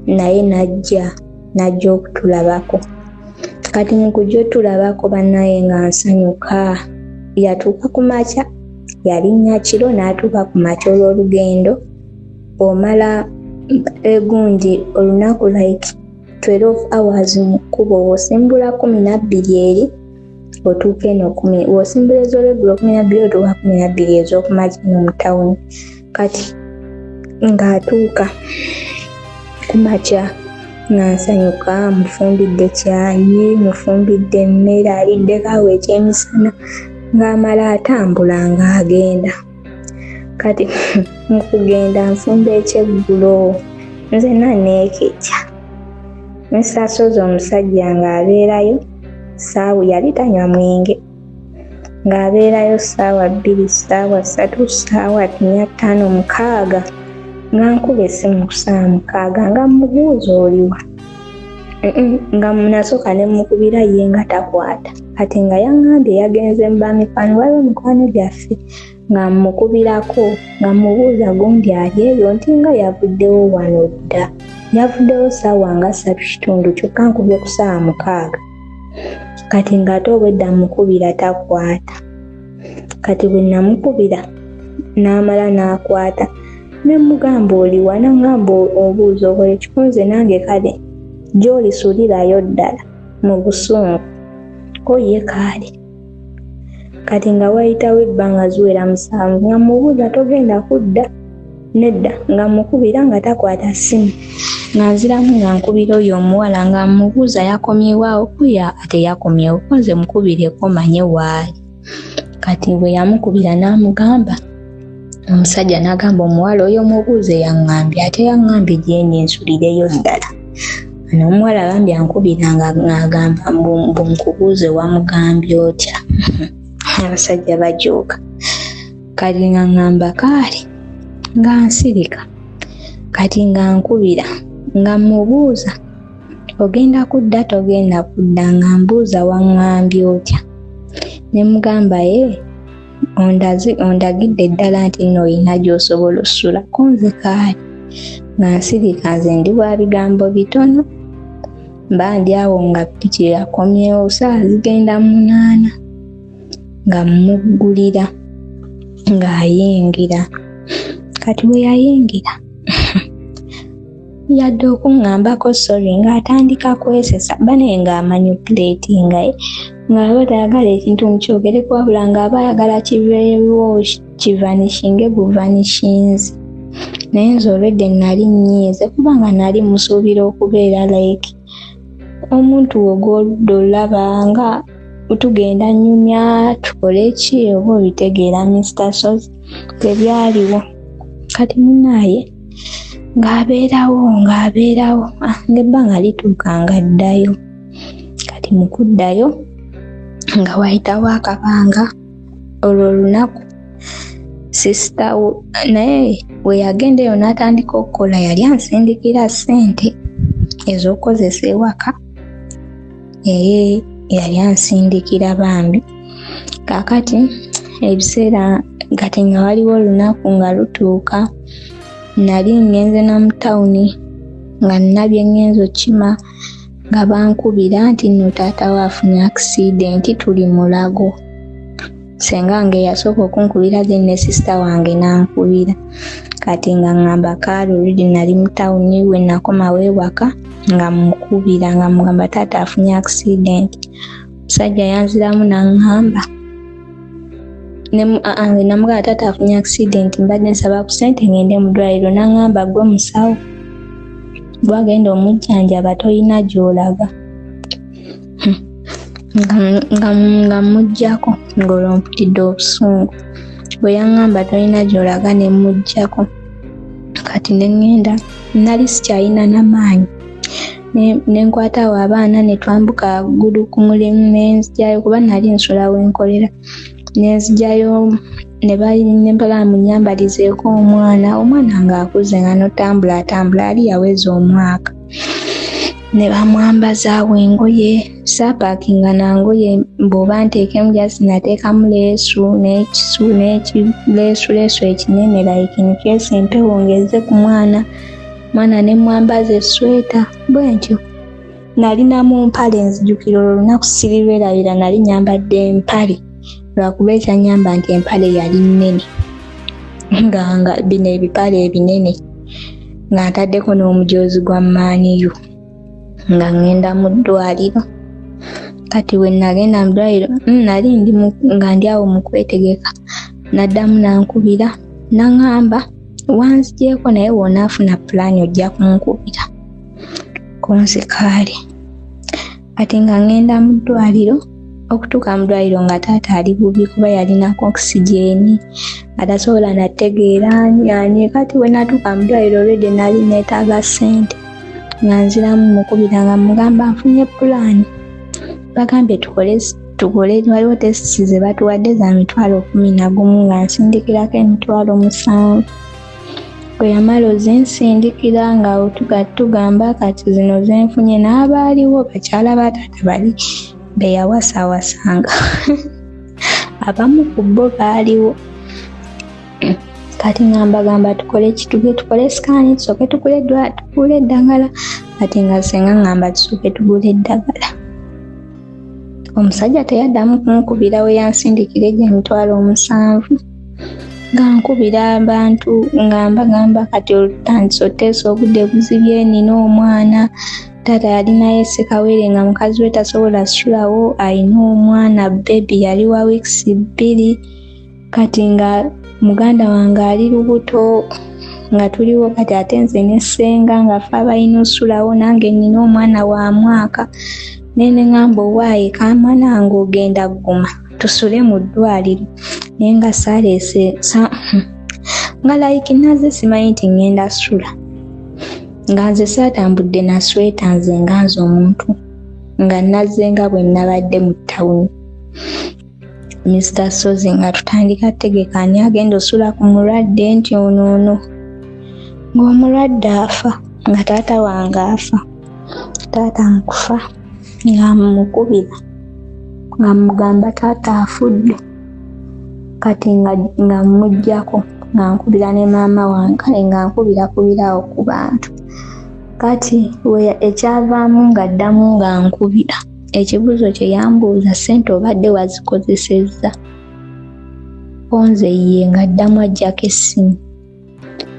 naye najja okutulabako. Kati mu kujja otulabako banaye nga nsanyuka. Yatuuka ku makya yalinnya kiro n'atuuka ku makya olw'olugendo. Omala egundi olunaku like 12 hours mu kkubo wosimbula 12 eri otuuka eno 10. Wosimbula ez'olweggulo 12 otuuka 12 ez'okumakya eno mu tawuni. Kati ng'atuuka ku makya nga nsanyuka, mufumbidde kyayi, mufumbidde emmere, aliddeko awo ekyemisana ng'amala atambula ng'agenda. Kati mu kugenda nfumba ekyeggulo nze naneekejja. Mr. Sozi omusajja ng'abeerayo saawa yali tanywa mwenge ng'abeerayo saawa 2, saawa 3, saawa 4, 5, 6 nga nkuba essimu ku saawa 6 nga mubuuza oliwa. Nga munasooka ne mukubira ye nga takwata. Kati nga yaŋŋambye yagenze mu bamikwano waliwo mikwano gyaffe nga mukubirako nga mubuuza gundi ali eyo nti nga yavuddewo wano dda. Yavuddewo saawa nga 3:30 kyokka nkubye ku saawa 6. Kati ng'ate obwedda mukubira takwata. Kati bwe namukubira n'amala n'akwata ne mugamba oliwa, n'aŋŋamba obuuza okola ekikunze nange kale gy'olisuulirayo ddala mu busungu ko ye kaali. Kati nga wayitawo ebbanga ziwera 7 nga mubuuza togenda kudda nedda nga mukubira nga takwata ssimu nga nziramu nga nkubira oyo omuwala nga mubuuza yakomyewo kuya ate yakomyewo nze mukubireko manye waali. Kati bwe yamukubira n'amugamba omusajja n'agamba omuwala oyo mubuuze yaŋŋambye ate yaŋŋambye gyendi nsulireyo ddala. N'omuwala agambye ankubira ng'agamba mbu nkubuuze wamugambye otya. Abasajja bajooka. Kati nga ŋŋamba kaali nga nsirika kati nga nkubira nga mubuuza ogenda kudda togenda kudda, nga mbuuza waŋŋambye otya. Ne mugamba ondagidde ddala nti nno olina gy'osobola ossula kunze kaali. Nga nsirika nze ndi wa bigambo bitono, mba ndi awo nga ppiki yakomyewo saa zigenda 8 nga mmuggulira ng'ayingira. Kati bwe yayingira yadde okuŋŋambako sorry ng'atandika kwesesa bane ng'amanipulatinga ng'aba tayagala ekintu mukyogereko wabula ng'aba ayagala kiveewo kivanishinge buvanishinzi. Naye nze olwedde nali nnyiize kubanga nali musuubira okubeera like omuntu ogw'oludda olaba nga tugenda nnyumya tukole ki oba obitegeera Mr. Sozi tebyaliwo. Kati munaaye ng'abeerawo ng'ebbanga lituuka nga addayo. Kati mu kuddayo nga wayitawo akabanga olwo olunaku sisita naye we yagendeyo n'atandika okukola yali ansindikira ssente ez'okukozesa ewaka. Yali ansindikira bambi. Kaakati ebiseera kati nga waliwo olunaku nga lutuuka nali ngenze na mu tawuni nga nnabye ngenze okima nga bankubira nti nno taata waafunye accident tuli Mulago. Senga nge yasooka okunkubira then ne sisita wange n'ankubira. Kati nga ngamba kaali oludi nali mu tawuni we nakomawo ewaka nga mukubira nga mugamba taata afunye accident. Musajja yanziramu n'aŋŋamba namugamba taata afunye accident mbadde nsaba ku ssente ngende mu ddwaliro. N'aŋŋamba gwe musawo bwagenda omujjanjaba tolina gy'olaga. nga mujjako ng'olomputidde obusungu. Bwe yaŋŋamba tolina gy'olaga ne mujjako. Kati ne ŋŋenda nali sikyalina n'amaanyi ne nkwata awo abaana ne twambuka gudu ku mulimu ne nzigyayo kuba nali nsula wenkolera. Ne nzigyayo ne mpala munyambalizeeko omwana ng'akuze nga n'otambula ali yaweza omwaka. Ne bamwambazaawo engoye saapaakinga nangoye bw'oba nteekemu jasi nateekamu leesu n'ekileesu ekinene like in case empewo ngeze ku mwana ne mwambaza esweta bwe ntyo. Nalinamu mpale nzijukira olunaku sirirwerabira nali nyambadde empale lwakuba ekyanyamba nti empale yali nnene nga bino ebipale ebinene nga ntaddeko n'omujoozi gwa maaniyo nga ngenda mu ddwaliro. Kati we nagenda mu ddwaliro nali nga ndi awo mu kwetegeka naddamu nankubira n'aŋŋamba wanzigyeko naye woonaafuna pulaani ojja kunkubira konsikaali. Kati nga ngenda mu ddwaliro okutuuka mu ddwaliro nga taata ali bubi kuba yalinako okisigeni atasobola nategeera ani. Kati we natuuka mu ddwaliro olwedde nali neetaaga ssente nga nziramu mukubira nga mugamba nfunye pulaani bagambye tukole waliwo tesiti ze batuwadde za 11,000 nga nsindikirako 7,000. Bwe yamala ozinsindikira nga tugamba kati zino zenfunye n'abaaliwo bakyala ba taata bali be yawasaawasanga abamu ku bo baaliwo. Kati ngamba tukole kituge tukole sikaani tusooke tugule eddagala. Kati nga senga ngamba tusooke tugule eddagala. Omusajja teyaddamu kunkubira we yansindikira egya 7,000 nga nkubira abantu nga mbagamba kati olutandisa oteesa obudde buzibye nina omwana. Taata yalinayo essekawere nga mukazi we tasobola sulawo alina omwana bebi yali wa wiiki 2. Kati nga muganda wange ali lubuto nga tuliwo kati ate nze ne ssenga nga ffe abalina osulawo nange nina omwana wa mwaka. Nene ngamba owaaye kaama nange ogenda gguma tusule mu ddwaliro naye nga saaleese nga like naze simanyi nti ngenda sula nga nze saatambudde na sweta nze nga nze omuntu nga nazze nga bwe nabadde mu ttawuni. Mr. Sozi nga tutandika tegeka ani agenda osula ku mulwadde nti ono ng'omulwadde afa nga taata wange afa. Taata nkufa nga mukubira nga mugamba taata afudde kati nga mujjako nga nkubira ne maama wange kale nga nkubira ku bantu kati ekyavaamu nga ddamu nga nkubira ekibuuzo kye yambuuza ssente obadde wazikozesezza onze ye nga ddamu ajjako essimu.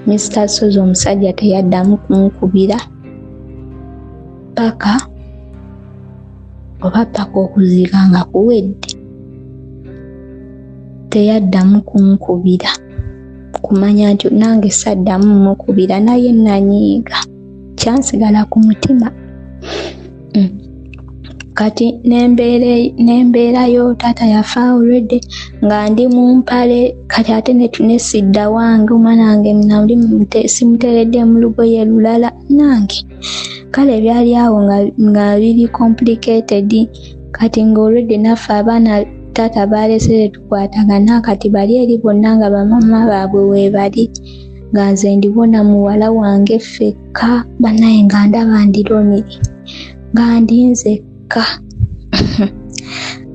Mr. Sozi omusajja teyaddamu kumukubira paka okuziika nga kuwedde teyaddamu kumukubira kumanya nti nange saddamu mukubira naye nanyiiga kyansigala ku mutima. Kati nembeerayo taata yafa already nga ndi mu mpale kati ate nesidda wange omwana wange nali simuteredde mu lugoye lulala nange kale byali awo nga biri complicated kati nga already naffe abaana taata balesere tukwatagana kati bali eri bonna nga bamama baabwe weebali nga nze ndibona muwala wange ffekka banaye nga ndaba ndiromiri nga ndinzekka.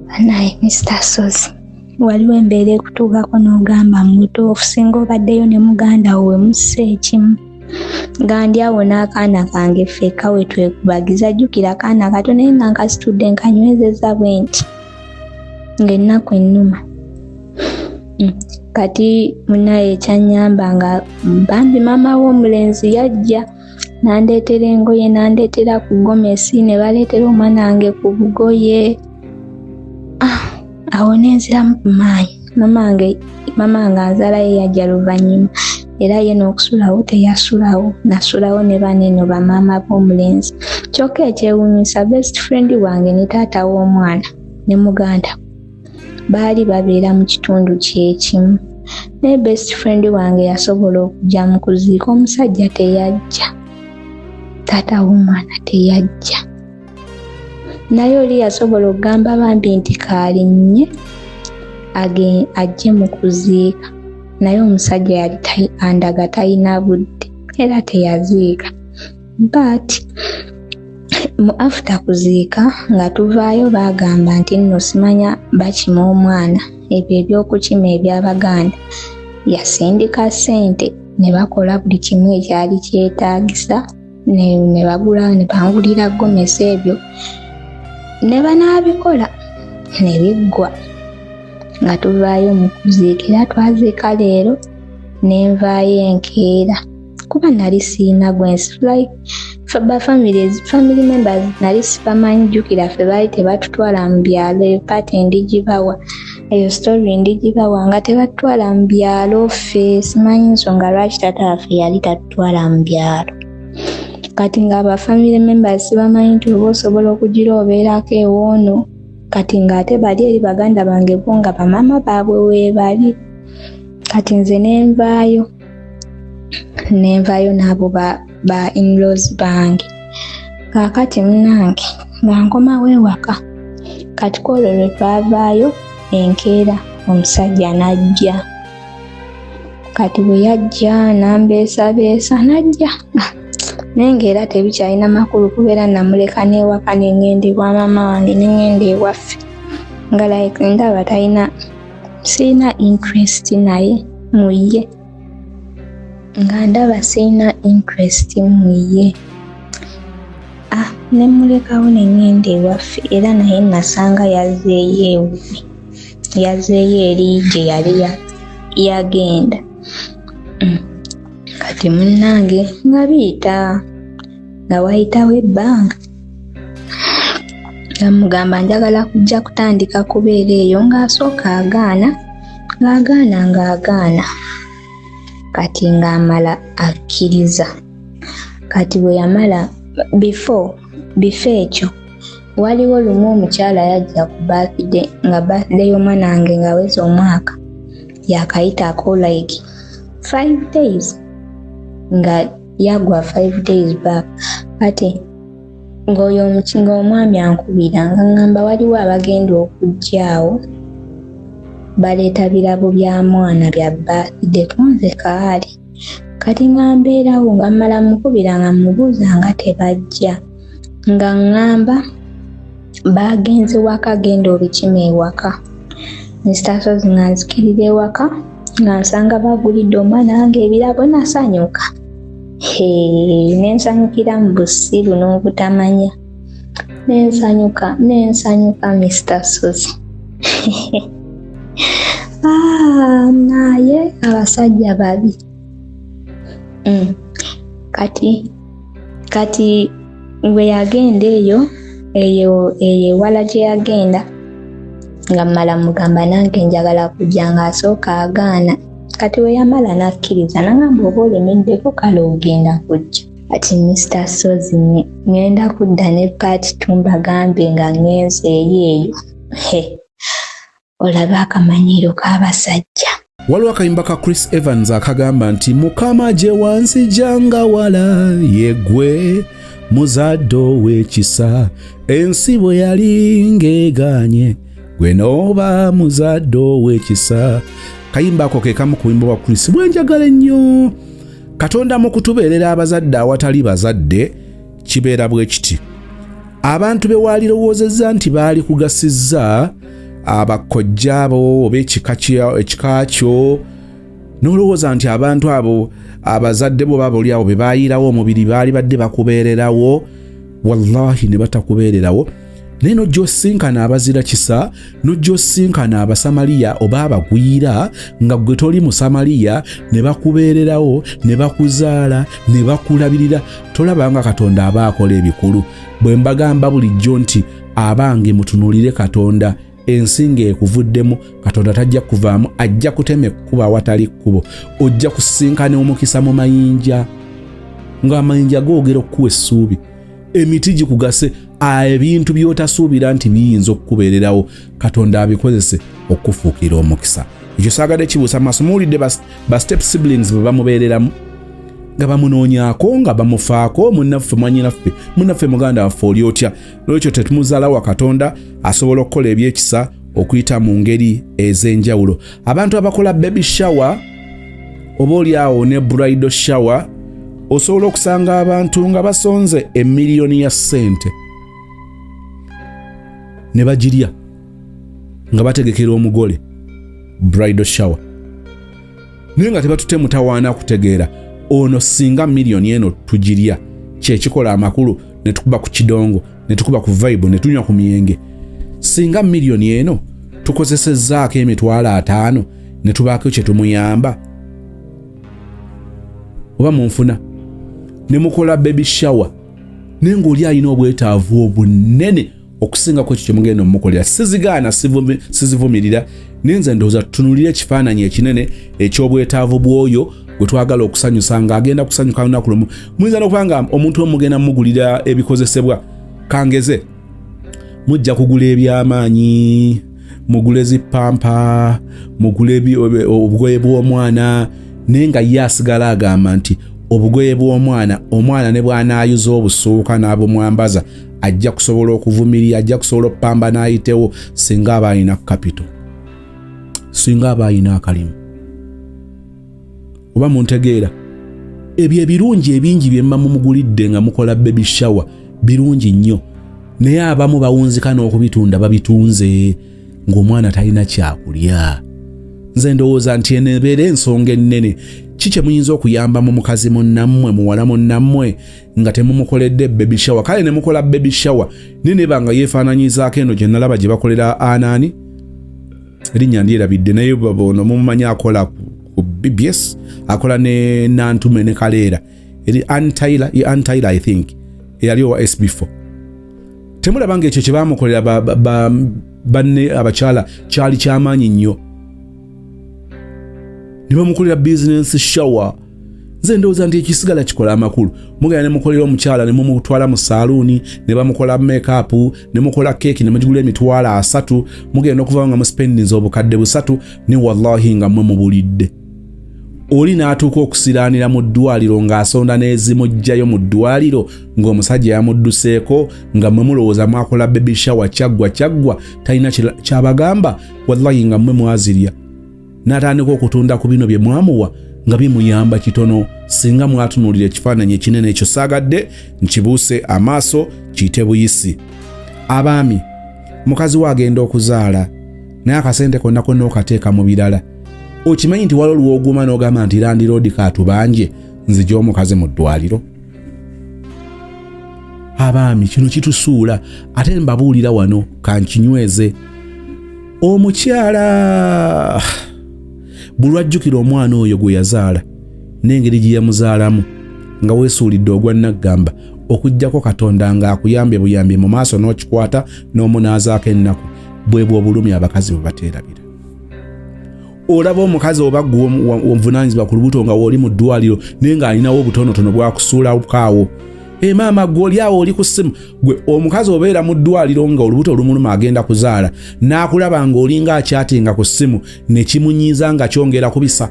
Banaye Mr. Sozi waliwo embeera ekutuukako n'ogamba mutuufu singa obaddeyo ne muganda wo wemussa ekimu nga ndi awo n'akaana kange ffekka we twekubagiza jjukira kaana kato naye nga nkasitudde nkanywezeza bwe nti ng'ennaku ennuma. Kati munaye ekyanyamba nga bambi maama w'omulenzi yajja nandeetera engoye nandeetera ku gomesi ne baleetera omwana wange ku bugoye awo nenziramu ku maanyi. Mama wange anzaala ye yajja luvannyuma era ye n'okusulawo teyasulawo nasulawo ne baneeno bamaama b'omulenzi. Kyokka ekyewuunyisa best friend wange ne taata w'omwana ne muganda baali babeera mu kitundu kyekimu naye best friend wange yasobola okujja mu kuziika omusajja teyajja taata w'omwana teyajja naye oli yasobola okugamba bambi nti kaalinnye ajje mu kuziika naye omusajja yali andaga talina budde era teyaziika but mu after kuziika nga tuvaayo baagamba nti nno simanya bakima omwana ebyo ebyokukima eby'Abaganda yasindika ssente ne bakola buli kimu ekyali kyetaagisa ne bagula ne bangulira gomesi ebyo ne banaabikola ne biggwa nga tuvaayo mu kuziika era twaziika leero ne nvaayo enkeera kuba nali siina gwensi like family members nali sibamanyi jjukira ffe baali tebatutwala mu byalo paati ndigibawa eyo story ndigibawa nga tebatutwala mu byalo ffe simanyi nsonga lwaki taata waffe yali tatutwala mu byalo kati nga aba family members sibamanyi nti oba osobola okugira obeerako ewoono kati ng'ate bali eri baganda bange bo nga bamama baabwe weebali kati nze nenvaayo n'abo ba in-laws bange kaakati munange nga nkomawo ewaka kati kwolwo lwe twavaayo enkeera omusajja najja kati bwe yajja nambeesabeesa najja naye ng'era tebikyalina makulu kubeera namuleka n'ewaka n'engenda ewa maama wange n'engenda ewaffe nga like ndaba sirina interest naye mu ye nga ndaba sirina interest mu ye ne mulekawo n'engenda ewaffe era naye nasanga yazeeyo eri gye yali yagenda kati munnange nga biyita nga wayitawo ebbanga namugamba njagala kujja kutandika kubeera eyo ng'asooka agaana kati ng'amala akkiriza kati bwe yamala before ekyo waliwo lumu omukyala yajja ku birthday nga birthday y'omwana wange ng'aweza omwaka yakayitako like 5 days nga yagwa 5 days back kati ng'omwami ankubira nga ngamba waliwo abagenda okujjaawo baleeta birabo bya mwana bya birthday kunze kaali kati nga mbeerawo nga mmala mukubira nga mubuuza nga tebajja nga ngamba bagenze waka genda obikima ewaka Mr. Sozi nga nzikirira ewaka nga nsanga bagulidde omwana wange ebirabo nasanyuka nensanyukira mu busiru n'obutamanya nensanyuka Mr. Sozi naye abasajja babi kati bwe yagenda eyo ewala gye yagenda nga mmala mugamba nange njagala kujja nga asooka agaana kati we yamala nakkiriza nangamba oba olemeddeko kale ogenda kujja ati Mr. Sozi ngenda kudda ne Pat Tumba gambe nga ngenze eyo olaba akamanyiiro k'abasajja. Waliwo akayimba ka Chris Evans akagamba nti Mukama gye wanzijanga wala yegwe muzaddo w'ekisa ensi bwe yali ng'egaanye gwe n'oba muzaddo w'ekisa. Kayimba ako ke kamu ku buyimba bwa Chris bwenjagala ennyo. Katonda mu kutubeerera abazadde awatali bazadde kibeera bwe kiti. Abantu be waalirowoozezza nti baali kugasizza abakojja abo oba ekika kyo n'olowooza nti abantu abo abazadde bo baba oli abo be baayirawo omubiri baali badde bakubeererawo wallahi ne batakubeererawo naye nojja osinkana abazira kisa nojja osinkana abasamaliya oba abagwira nga gwe toli musamaliya ne bakubeererawo ne bakuzaala ne bakulabirira tolabanga Katonda aba akola ebikulu. Bwe mbagamba bulijjo nti abange mutunuulire Katonda ensinga ekuvuddemu Katonda tajja kuvaamu ajja kutema ekkuba awatali kkubo ojja kusinkana omukisa mu mayinja ng'amayinja googera okuwa essuubi emiti gikugase ebintu by'otasuubira nti biyinza okukubeererawo Katonda abikozese okufuukira omukisa. Ekyo saagadde kibuusa maaso muwulidde ba step siblings bwe bamubeereramu nga bamunoonyaako nga bamufaako munnaffe mwanyinaffe munnaffe muganda waffe oli otya lwekyo tetumuzaalawo Katonda asobola okukola ebyekisa okuyita mu ngeri ez'enjawulo. Abantu abakola baby shower oba oli awo ne bridal shower osobola okusanga abantu nga basonze emiliyoni ya ssente ne bagirya nga bategekera omugole bridal shower naye nga tebatute mutawaana kutegeera ono singa miliyoni eno tugirya kyekikola amakulu ne tukuba ku kidongo ne tukuba ku vibe ne tunywa ku miyenge singa miliyoni eno tukozesezzaako emitwalo 5 ne tubaako kye tumuyamba oba munfuna ne mukola baby shower naye ng'oli alina obwetaavu obunene okusinga ku ekyo kye mugenda omukolera. Sizigaana sizivumirira naye nze ndowooza tutunuulire ekifaananyi ekinene eky'obwetaavu bw'oyo gwe twagala okusanyusa ng'agenda kusanyuka lunaku lumu. Muyinza n'okubanga omuntu omugenda mugulira ebikozesebwa kangeze mujja kugula ebyamaanyi mugule zipampa mugule obugoye bw'omwana naye nga ye asigala agamba nti obugoye bw'omwana ne bw'anaayuza obusuuka n'abumwambaza ajja kusobola okuvumirira ajja kusobola okupamba n'ayitewo singa aba alina capital singa aba alina akalimu oba muntegeera. Ebyo ebirungi ebingi bye mba mumugulidde nga mukola baby shower birungi nnyo naye abamu bawunzika n'okubitunda babitunze ng'omwana talina kyakulya. Nze ndowooza nti enebeera ensonga ennene kikye muyinza okuyamba mu mukazi munnammwe muwala munnammwe nga temumukoledde baby shower kale ne mukola baby shower nene banga yeefaananyizaako eno gye nalaba gye bakolera anaani erinnya ndyerabidde naye babono mumumanyi akola ku BBS akola ne Nantume ne Kaleera eri Ann Taylor I think eyali owa SB4 temulabanga ekyo kye baamukolera banne abakyala kyali kyamaanyi nnyo ne bamukolera business shower. Nze ndowooza nti ekisigala kikola amakulu mugenda ne mukolera omukyala ne mumutwala mu saaluuni ne bamukola make-up ne mukola keeki ne mugigula emitwalo 3 mugenda okuva nga mu spendings obukadde 3 ne wallahi nga mmwe mubulidde oli n'atuuka okusiraanira mu ddwaliro ng'asonda n'ezimujjayo mu ddwaliro ng'omusajja yamudduseeko nga mmwe mulowooza mwakola baby shower kyaggwa talina kyabagamba, wallahi nga mmwe mwazirya. N'atandika okutunda ku bino bye mwamuwa nga bimuyamba kitono singa mwatunuulira ekifaananyi ekinene ekyo saagadde nkibuuse amaaso kiyite buyisi. Abaami, mukazi we agenda okuzaala naye akasente konna konna okateeka mu birala. Okimanyi nti waliwo lw'oguma n'ogamba nti landiroodi kaatubanje nzija omukazi mu ddwaliro? Abaami, kino kitusuula ate mbabuulira wano kankinyweze. Omukyala buli lwajjukira omwana oyo gwe yazaala n'engeri gye yamuzaalamu nga weesuulidde ogwa naggamba okuggyako Katonda ng'akuyambye buyambi mu maaso n'okikwata n'omunaazaako ennaku, bwebwo obulumi abakazi bwe bateerabira. Olaba omukazi oba gwe omuvunaanyizibwa ku lubuto nga w'oli mu ddwaliro naye ng'alinawo obutonotono bwakusuulakaawo. Maama gwe oli awo oli ku ssimu. Gwe omukazi obeera mu ddwaliro nga olubuto lumuluma agenda kuzaala n'akulaba ng'olinga akyatinga ku ssimu ne kimunyiiza nga kyongera kubisa.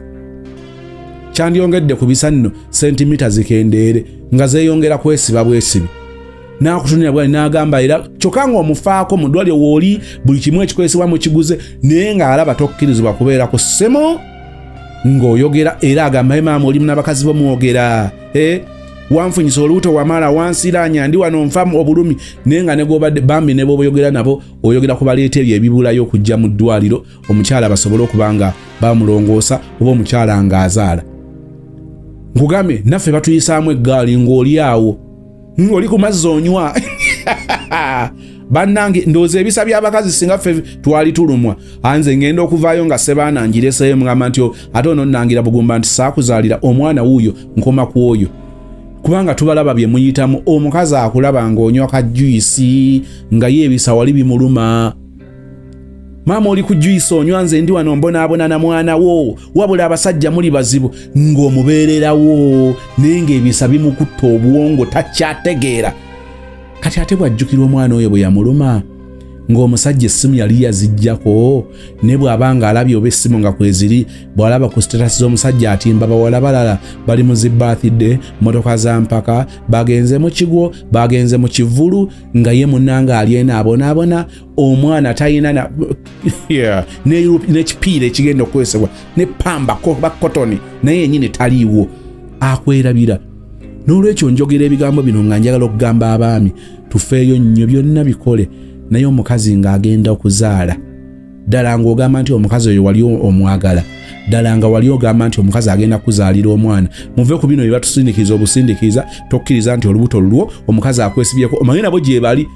Kyandyongedde kubisa nno sentimita zikendeere nga zeeyongera kwesiba bwesibi. N'akutunira bwali n'agamba era kyokka ng'omufaako mu ddwaliro w'oli buli kimu ekikozesebwa mu kiguze naye ng'alaba tokkirizibwa kubeera ku ssimu ng'oyogera era agamba maama oli n'abakazi bamwogera. Wanfunyisa olubuto wamala wansiraanya ndi wano nfamu obulumi naye nga ne gw'obadde bambi ne b'oyogera nabo oyogera ku baleeta ebyo ebibulayo okujja mu ddwaliro omukyala basobole okuba nga bamulongoosa oba omukyala ng'azaala. Nkugambe naffe batuyisaamu eggaali ng'oli awo ng'oli ku mazzi onywa. Bannange ndowooza ebisa by'abakazi singa ffe twali tulumwa anze ngenda okuvaayo nga Sebaana ngireseeyo mugamba nti ate ono nnangira bugumba nti saakuzaalira omwana wuuyo nkoma ku oyo. Kubanga tubalaba bye muyitamu omukazi akulaba ng'onywa ka juisi nga yeebisa wali bimuluma. Maama oli ku juisi onywa nze ndi wano mbonaabona na mwana wo wabula abasajja muli bazibu ng'omubeererawo naye ng'ebisa bimukutta obwongo takyategeera. Kati ate bw'ajjukira omwana oyo bwe yamuluma ng'omusajja essimu yali yaziggyako ne bw'abanga alabye oba essimu nga kweziri bw'alaba ku status z'omusajja atimba bawala balala bali mu zibbathidde motoka za mpaka bagenze mu kigwo bagenze mu kivulu nga ye munnanga alyena abonaabona omwana talina n'ekipiira ekigenda okukozesebwa ne pamba bakotoni naye yennyini taliiwo akwerabira. N'olwekyo njogera ebigambo bino nga njagala okugamba abaami tufeeyo nnyo byonna bikole naye omukazi ng'agenda okuzaala ddala ng'ogamba nti omukazi oyo wali omwagala ddala nga wali ogamba nti omukazi agenda kuzaalira omwana muve ku bino bye batusindikiza obusindikiza tokkiriza nti olubuto lulwo omukazi akwesibyeko omanyi nabo gye bali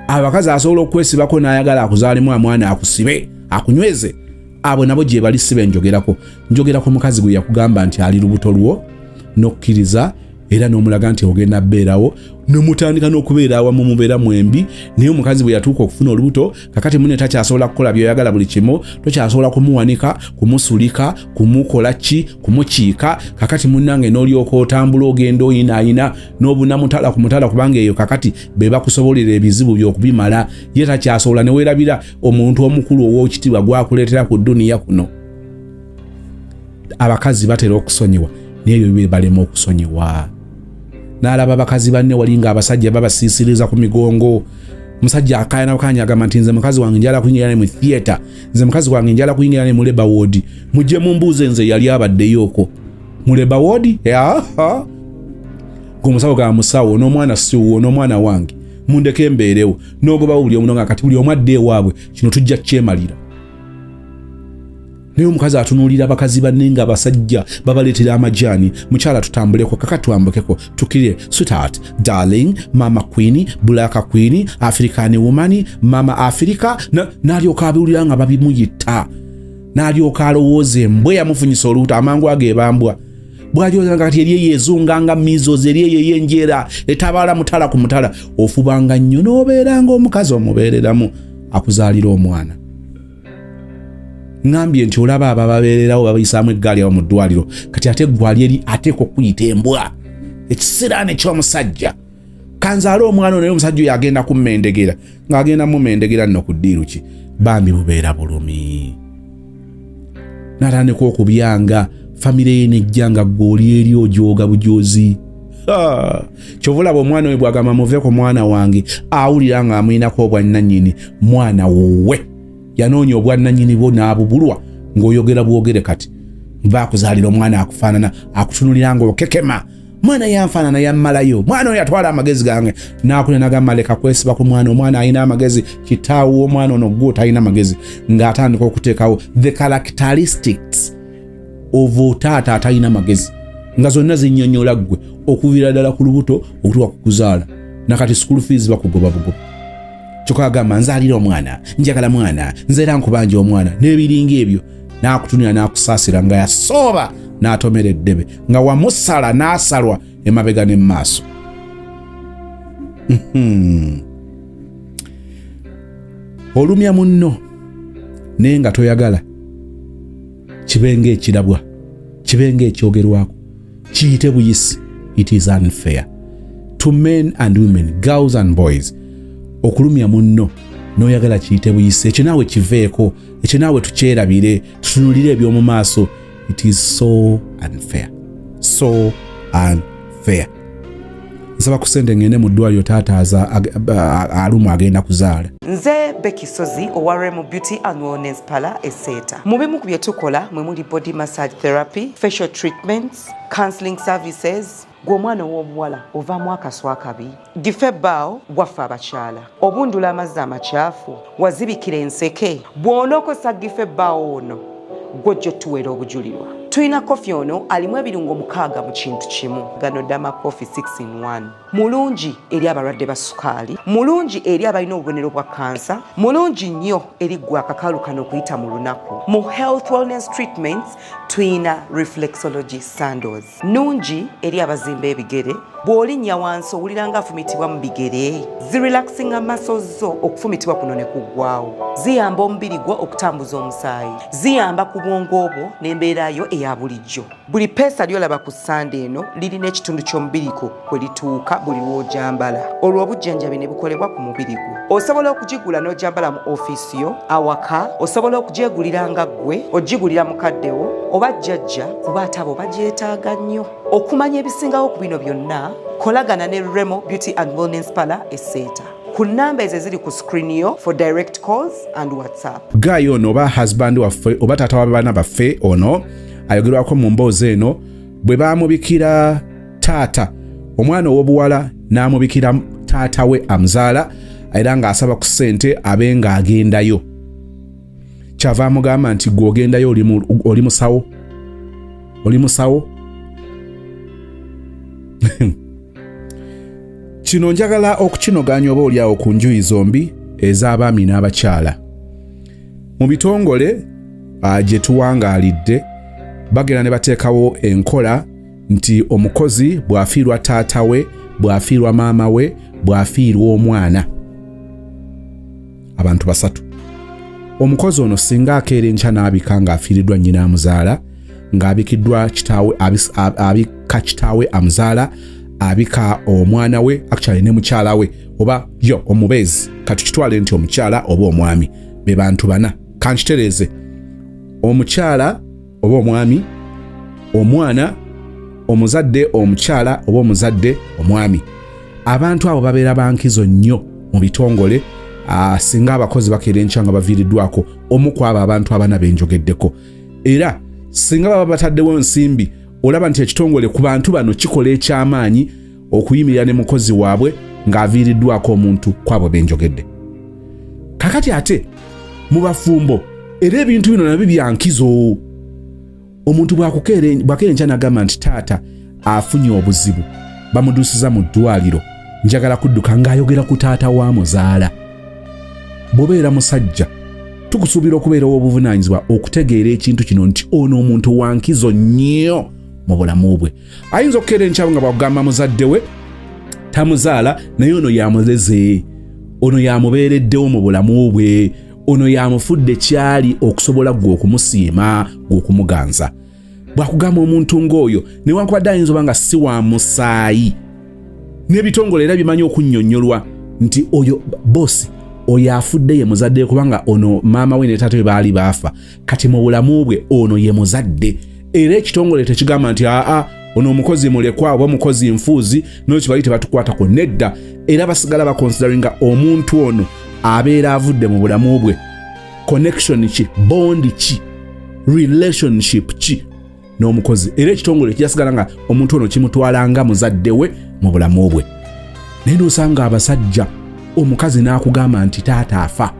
abakazi asobola okwesibako n'ayagala akuzaalimu omwana akusibe akunyweze abo nabo gye bali sibe njogera ku mukazi gwe yakugamba nti ali lubuto lwo n'okkiriza era n'omulaga nti ogenda beerawo n'omutandika n'okubeera awamu mubeera mwembi naye omukazi bwe yatuuka okufuna olubuto kakati mune takyasobola kukola by'oyagala buli kimu tokyasobola kumuwanika kumusulika kumukola ki kumukiika kakati munnange n'olyoka otambula ogenda oyinaayina n'obuna mutala ku mutala kubanga eyo kakati be bakusobolera ebizibu by'okubimala ye takyasobola ne weerabira omuntu omukulu ow'ekitiibwa gwakuleetera ku dduniya kuno. Abakazi batera okusonyiwa naye ebyo balema okusonyiwa. N'alaba abakazi banne wali nga abasajja babasiisiriza ku migongo. Musajja akaayana bukanya agamba nti nze mukazi wange njala kuyingira ne mu theatre, nze mukazi wange njala kuyingira ne mu Labour Ward. Mujje mumbuuze nze yali abaddeyo okwo mu Labour Ward. Gumusawo ga musawo n'omwana siwo n'omwana wange mundeke mbeerewo n'ogoba buli omu nga kati buli omu adde ewaabwe kino tujja kyemalira. Naye omukazi atunuulira abakazi banne nga abasajja babaleetera amajaani mukyala tutambuleko kaka twambukeko tukirye sweetheart darling mama queen black queen african woman mama africa n'alyoka abiwulira nga babimuyita n'alyoka alowooza embwe yamufunyisa olubuto amangu ageebambwa bw'alyoza nga kati eri yeezunga nga mizozi eri eyo ey'enjeera etabaala mutala ku mutala ofubanga nnyo n'obeera ng'omukazi omubeereramu akuzaalira omwana. Ngambye nti olaba ababeererawo babayisaamu eggaali awo mu ddwaliro kati ate eggwali eri ateeka okuyita embwa ekisiraane ky'omusajja kanzaala omwana naye omusajja oyo agenda kummendegera ng'agenda mumendegera nno ku ddiiru ki bambi bubeera bulumi. N'atandika okubyanga famire ye nejjanga goli eri ojoga bujozi. Kyovulaba omwana we bwagamba muve ku mwana wange awulira nga amuyinako obwannannyini, mwana wowe yanoonya obwannannyini bwo n'abubulwa ng'oyogera bwogere kati baakuzaalira omwana akufaanana akutunulira ng'okekema, mwana yanfaanana yammalayo, mwana oyo atwala amagezi gange, n'akulira n'agamba leka kwesiba ku mwana, omwana alina amagezi, kitaawe w'omwana ono gwo talina magezi, ng'atandika okuteekawo the characteristics of taata atalina magezi nga zonna zinnyonnyola ggwe okuviira ddala ku lubuto okutuuka ku kuzaala, nakati school fees bakugoba bugoba. Kyokka agamba nzaalira omwana, njagala mwana, nze era nkubanja omwana, n'ebiringa ebyo, n'akutunira n'akusaasira nga yasooba n'atomera eddebe nga wamusala n'asalwa emabega ne maaso. Olumya munno naye nga toyagala kibenga ekirabwa, kibenga ekyogerwako, kiyite buyisi. It is unfair to men and women, girls and boys. Okulumya munno n'oyagala kiyite buyisi, ekyo naawe kiveeko, ekyo naawe tukyerabire, tutunulire eby'omu maaso. It is so unfair, so unfair. Nsaba kusente ngende mu ddwaliro taata alumu agenda kuzaala. Nze Becky Sozi owa Remo Beauty and Wellness Parlour Esseeta. Mu bimu ku bye tukola mwe muli body massage therapy, facial treatments, counseling services. Gw'omwana w'omuwala ovaamu akaswa akabi, gife ebbaawo gwaffe abakyala, obundula amazzi amakyafu, wazibikira enseke, bw'onookosa gife ebbaawo ono gw'ojja otuweera obujulirwa. Tulina kofi ono alimu ebirungo 6 mu kintu kimu. Gano Dama Coffee 6 in 1. Mulungi eri abalwadde ba sukaali, mulungi eri abalina obubonero bwa kansa, mulungi nnyo eri gwe akakalu kano okuyita mu lunaku. Mu health wellness treatments tulina reflexology sandals, nungi eri abazimba ebigere, bw'olinnya wansi owulira nga afumitibwa mu bigere, zirelaxinga muscles zo okufumitibwa kuno ne kuggwaawo, ziyamba omubiri gwo okutambuza omusaayi, ziyamba ku bwongo bwo n'embeera yo eya bulijjo. Buli peesa ly'olaba ku ssande eno lirina ekitundu ky'omubiri gwo kwe lituuka buli lw'ojambala. Olwo obujjanjabi ne bukolebwa ku mubiri gwo. Osobola okugigula n'ojambala mu ofiisi yo, awaka, osobola okugyegulira nga ggwe, ogigulira mukaddewo oba jjajja kuba ate abo bagyetaaga nnyo. Okumanya ebisingawo ku bino byonna, kolagana ne Remo Beauty and Wellness Parlour Esseeta ku namba ezo eziri ku screen yo for direct calls and WhatsApp. Guy ono oba husband waffe oba taata w'abaana baffe ono ayogerwako mu mboozi eno bwe baamubikira taata omwana ow'obuwala n'amubikira taata we amuzaala era ng'asaba ku ssente abe ng'agendayo. Kyava amugamba nti gw'ogendayo oli musawo, oli musawo. Kino njagala okukinoganya oba oliawo ku njuyi zombi ez'abaami n'abakyala. Mu bitongole gye tuwangaalidde bagenda ne bateekawo enkola nti omukozi bw'afiirwa taata we, bw'afiirwa maama we, bw'afiirwa omwana, abantu 3. Omukozi ono singa akeera enkya n'abika ng'afiiriddwa nnyina amuzaala, ng'abikiddwa kitaawe, abika kitaawe amuzaala, abika omwana we, actually ne mukyala we, oba yo omubeezi, katukitwale nti omukyala oba omwami, be bantu 4. Kankitereeze, omukyala oba omwami, omwana, omuzadde omukyala oba omuzadde omwami. Abantu abo babeera bankizo nnyo mu bitongole singa abakozi bakeera enkya nga baviiriddwako omu ku abo abantu abana benjogeddeko. Era singa baba bataddewo nsimbi, olaba nti ekitongole ku bantu bano kikola ekyamaanyi okuyimirira ne mukozi waabwe ng'aviiriddwako omuntu ku abo benjogedde. Kakati ate mu bafumbo era ebintu bino nabyo byankizo. Omuntu bw'akeera enkya n'agamba nti taata afunye obuzibu, bamuduusiza mu ddwaliro, njagala kudduka, ng'ayogera ku taata wa muzaala. Bw'obeera musajja, tukusuubira okubeera obuvunaanyizibwa okutegeera ekintu kino nti ono omuntu wankizo nnyo mu bulamu bwe. Ayinza okukeera enkya nga bwagamba muzadde we tamuzaala, naye ono yamuleze, ono yamubeereddewo mu bulamu bwe, ono yamufudde kyali okusobola gwe okumusiima, gwe okumuganza. Bw'akugamba omuntu ng'oyo newankubadde ayinza oba nga si wa musaayi, n'ebitongole era bimanyi okunnyonnyolwa nti oyo bosi oyo afudde ye muzadde, kubanga ono maama we ne taata we baali baafa, kati mu bulamu bwe ono ye muzadde era ekitongole tekigamba nti ono omukozi mulekwa oba omukozi nfuuzi n'ekibali tebatukwatako nedda, era basigala baconsideringa omuntu ono abeera avudde mu bulamu bwe connection ki, bond ki, relationship ki n'omukozi, era ekitongole kiyasigala nga omuntu ono kimutwalanga muzadde we mu bulamu bwe. Naye n'osanga abasajja omukazi n'akugamba nti taata afa,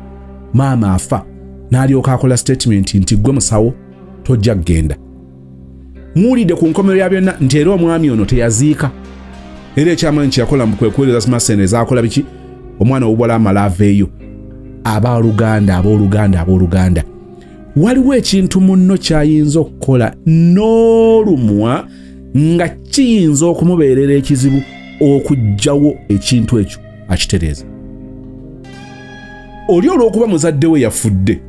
maama afa, n'alyoka akola statement nti gwe musawo tojja kgenda. Muwulidde ku nkomerero ya byonna nti era omwami ono teyaziika, era ekyamanyi kyeyakola mu kwekuweereza simasene ezaakola biki, omwana ow'obuwala amala aveeyo. Abooluganda waliwo ekintu munno kyayinza okukola n'olumwa nga kiyinza okumubeerera ekizibu okugjawo ekintu ekyo akitereeza. Oli olw'okuba muzadde we yafudde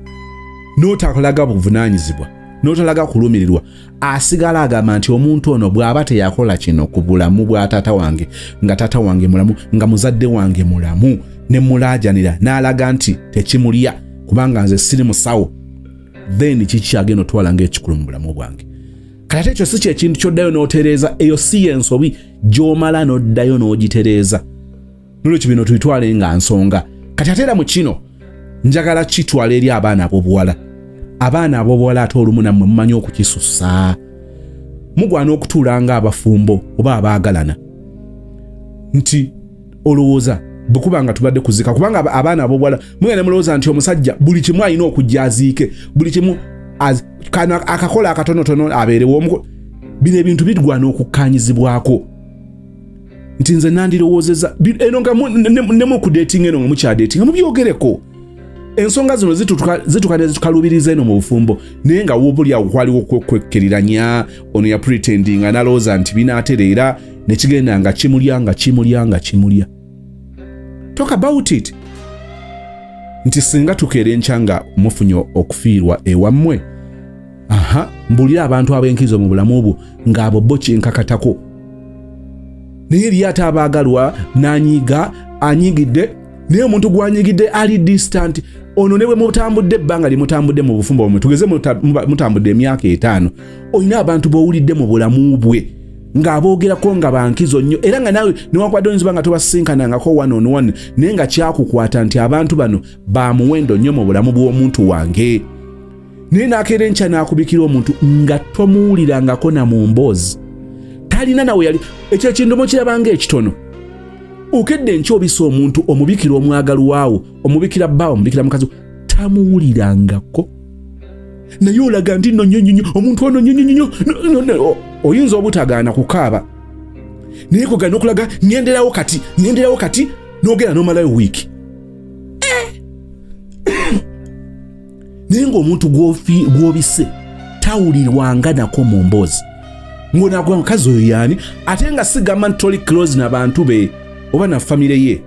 n'otalaga buvunaanyizibwa n'otalaga kulumirirwa, asigala agamba nti omuntu ono bw'aba teyakola kino ku bulamu bwa taata wange, nga taata wange mulamu, nga muzadde wange mulamu, ne mulaajanira n'alaga nti tekimulya kubanga nze siri musawo, then kikyagenda otwala ng'ekikulu mu bulamu bwange. Kati ekyo si kyekintu ky'oddayo n'otereeza, eyo si y'ensobi gy'omala n'oddayo n'ogitereeza. N'olwekyo bino tuyitwale nga nsonga. Kati ate era mu kino njagala kitwala eri abaana ab'obuwala. Abaana ab'obuwala ate olumu nammwe mumanyi okukisussa. Mugwana okutuulanga abafumbo oba abaagalana nti olowooza bwe kubanga tubadde kuzika, kubanga abaana ab'obuwala mugenda mulowooza nti omusajja buli kimu alina okujja aziike, buli kimu akakola akatonotono abeerewo. Bino ebintu bigwana okukkaanyizibwako nti nze nandirowoozeza eno nga ne mu kudating eno nga mukyadetinga mubyogereko. Ensonga zino zitukane zitukalubiriza eno mu bufumbo, naye nga woobuli awo kwaliwo kwekkeriranya, ono ya pretending analowooza nti binaatereera ne kigenda nga kimulya. Talk about it. Nti singa tukeera enkya nga mufunye okufiirwa ewammwe, mbulira abantu ab'enkizo mu bulamu bwo ng'abo bo kyenkakatako. Naye eri ate abaagalwa n'anyiga, anyigidde, naye omuntu gw'anyigidde ali distant. Ono ne bwe mutambudde ebbanga limutambudde mu bufumbo bwemmwe, tugeze mutambudde emyaka 5, olina abantu b'owulidde mu bulamu bwe ng'aboogerako nga bankizo nnyo, era nga naawe newakwadde oyinza nga tobasinkanangako 1-on-1, naye nga kyakukwata nti abantu bano ba muwendo nnyo mu bulamu bw'omuntu wange. Naye n'akeera enkya n'akubikira omuntu nga tomuwulirangako na mu mboozi, talina nawe yali ekyo ekindomo kirabanga ekitono. Okedde enkya obisa omuntu omubikira omwagalwawo, omubikira bbaawo, omubikira mukazi, tamuwulirangako. Naye olaga nti nno nnyo omuntu ono nnyo, oyinza obutagaana kukaaba, naye kugana okulaga ngenderawo kati n'ogenda n'omalayo wiiki. Naye ng'omuntu gw'obise tawulirwanga nako mu mboozi, ng'onagwa mukazi oyo yaani, ate nga sigamba nti toli close n'abantu be oba na famire ye,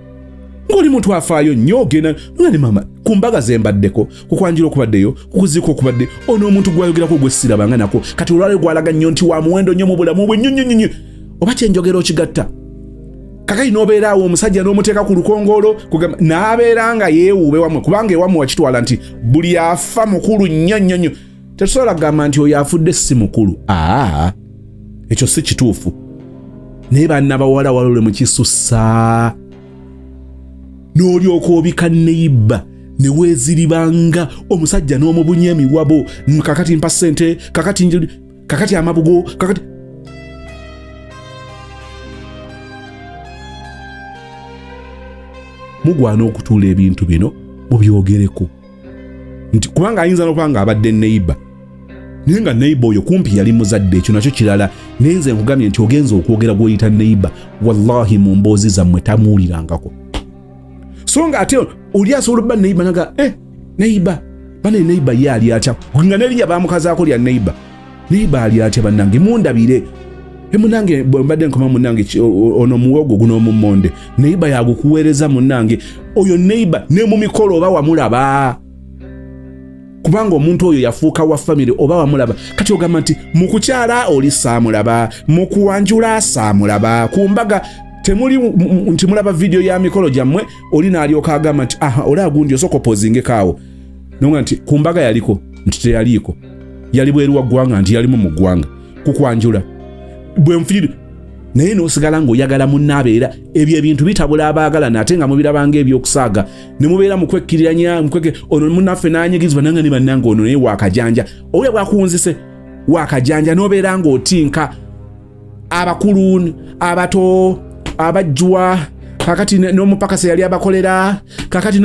ng'oli muntu afaayo nnyo ogenda ne maama ku mbaga zembaddeko, kukwanjira okubaddeyo, kukuziika okubadde, ono omuntu gwayogerako gwe sirabanga nako, kati olwale gwalaga nnyo nti wa muwendo nnyo mu bulamu bwe nnyo, oba kyenjogera okigatta. Kakati n'obeera awo omusajja n'omuteeka ku lukongoolo n'abeera nga yeewuube wammwe, kubanga ewammwe wakitwala nti buli afa mukulu nnyo. Tetusobola kugamba nti oyo afudde si mukulu. Ekyo si kituufu. Naye bannabawala walole mu kisussa, n'olyoka obika neiba ne weeziribanga omusajja n'omubunya emiwabo, kakati mpa ssente, kakati amabugo, kakati. Mugwana okutuula ebintu bino mubyogereko, nti kubanga ayinza n'okuba nga abadde neiba, naye nga neiba oyo kumpi yali muzadde, ekyo nakyo kirala. Naye nze nkugambye nti ogenza okwogera gw'oyita neiba, wallahi mu mboozi zammwe tamuwulirangako. So nga ate oli asobola obba neiba naga neiba bane neiba ye ali atya, nga neriya bamukazaako lya neiba ali atya bannange mundabire. Munange mbadde nkoma munange ono muwogo guno mummonde, neiba yagukuweereza munange oyo neiba ne mu mikolo oba wamulaba, kubanga omuntu oyo yafuuka wa family oba wamulaba. Kati ogamba nti mukukyala oli saamulaba, mukuwanjula saamulaba, kumbaga temuli nti mulaba video ya mikolo gyammwe, oli n'alyoka agamba nti olaba gundi osoko pozingekaawo, nonga nti kumbaga yaliko nti teyaliko. yali bweru wa ggwanga nti yalimu mu ggwanga kukwanjula bwe nfiiri naye n'osigala ng'oyagala munnaabo era ebyo ebintu bitabula abaagalana ate nga mubirabanga ebyokusaaga ne mubeera mu kwekkiriranya ono munnaffe n'anyigizibwa nange ne bannange ono naye waakajanja obuya bwakuwunzise waakajanja n'obeera ng'otinka abakulu abato abajjwa kakati n'omupakasi yali abakolera kakati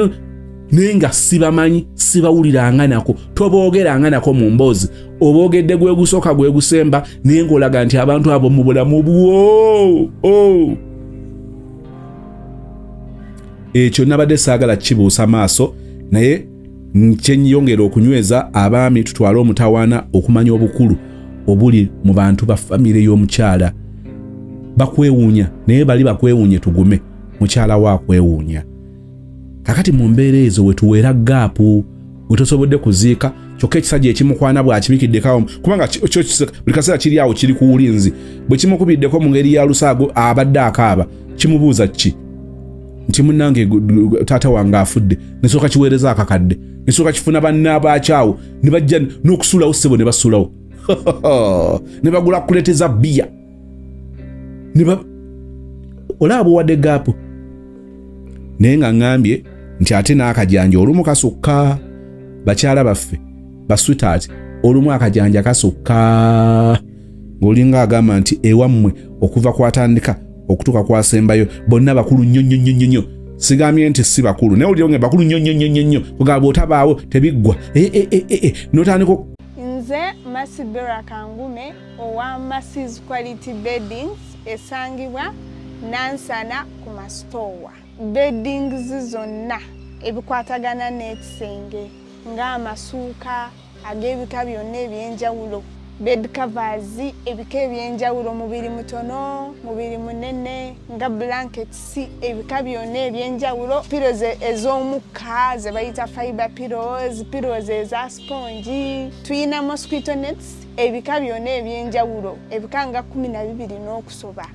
naye nga sibamanyi sibawuliranga nako toboogeranga nako mu mboozi oboogedde gwe gusooka gwe gusemba naye ng'olaga nti abantu abo mu bulamu bwo ekyo nabadde saagala kibuusa maaso naye kyenyongera okunyweza abaami tutwale omutawaana okumanya obukulu obuli mu bantu ba famire y'omukyala bakwewuunya naye bali bakwewuunye tugume mukyala waakwewuunya kakati mu mbeera ezo wetuweera gaapu wetosobodde kuziika kyokka ekisajja ekimukwana bw'akimikiddekawo kubanga buli kaseera kiri awo kiri ku wulinzi bwe kimukubiddeko mu ngeri ya lusaago abadde akaaba kimubuuza ki nti munnange taata wange afudde nesooka kiweereza akakadde nesooka kifuna bannaabakyawo ne bajja n'okusuulawo ssebo ne basuulawo ne bagula kuleeteza bbiya olaba owadde gaapu naye nga ŋŋambye nti ate n'akajanja olumu kasukka bakyala baffe baswitaati olumu akajanja kasukka ng'olinga agamba nti ewammwe okuva kwatandika okutuuka kwasembayo bonna bakulu nnyo sigambye nti si bakulu naye oliro nga bakulu nnyo kugamba otabaawo tebiggwa n'otandika nze Masibera Kangume owa Massi's Quality Beddings esangibwa Nansana ku Mastowa. Beddings zonna ebikwatagana n'ekisenge ng'amasuuka ag'ebika byonna ebyenjawulo, bed covers ebika ebyenjawulo, mubiri mutono mubiri munene nga blankets ebika byonna ebyenjawulo, pillows ez'omukka ze bayita fiber pillows eza sponge, tuyina mosquito nets ebika byonna ebyenjawulo ebika nga 12 n'okusoba,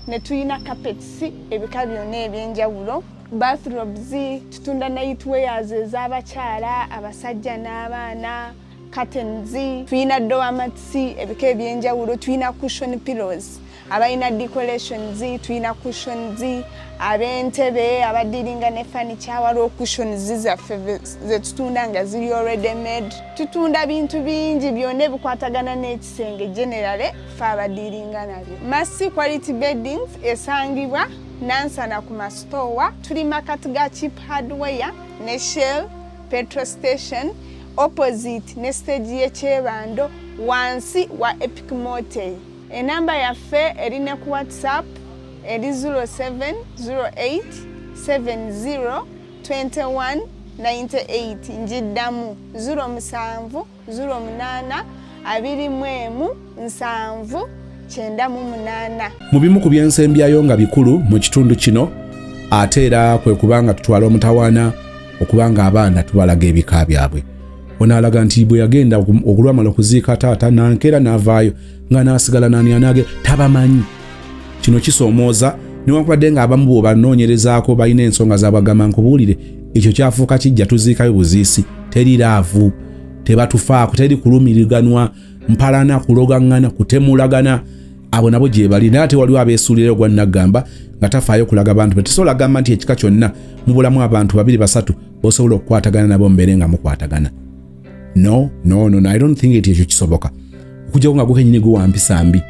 ne tuyina carpets ebika byonna ebyenjawulo, bathrobes, tutunda nightwears ez'abakyala abasajja n'abaana, curtains, tuyina door mats ebika ebyenjawulo, tuyina cushion pillows abalina decorations, tuyina cushions ab'entebe abadiringa ne furniture waliwo cushions zaffe ze tutunda nga ziri already made, tutunda bintu bingi byonna ebikwatagana n'ekisenge generally fe abadiringa nabyo. Massi's Quality Beddings esangibwa Nansana ku Mastowa, tuli makati ga Cheap Hardware ne Shell petrol station opposite ne stage y'ekyebando wansi wa Epic Motel. Enamba yaffe erine ku WhatsApp eri 0708702198 njiddamu 0708217998. mu bimu ku byensembyayo nga bikulu mu kitundu kino ate era kwe kubanga tutwala omutawaana okubanga abaana tubalaga ebika byabwe. Onaalaga nti bwe yagenda okulwamala okuziika taata nankeera n'avaayo nga n'asigala n'anyanage tabamanyi. Kino kisoomooza newankubadde nga abamu bw'obanoonyerezaako balina ensonga z'abagamba nkubuulire ekyo kyafuuka kijja tuziikayo buziisi, teri laavu, tebatufaako, teri kulumiriganwa, mpalana, kulogaŋŋana, kutemulagana. Abo nabo gye bali, naye ate waliwo abeesuulirayo gwa Nnaggamba nga tafaayo kulaga bantu be. Tesobola gamba nti ekika kyonna mu bulamu abantu 2-3 bosobola okukwatagana nabo mbeere nga mukwatagana. No, I don't think ekyo kisoboka. Okujjako nga gukenyini gwe wampisa mbi.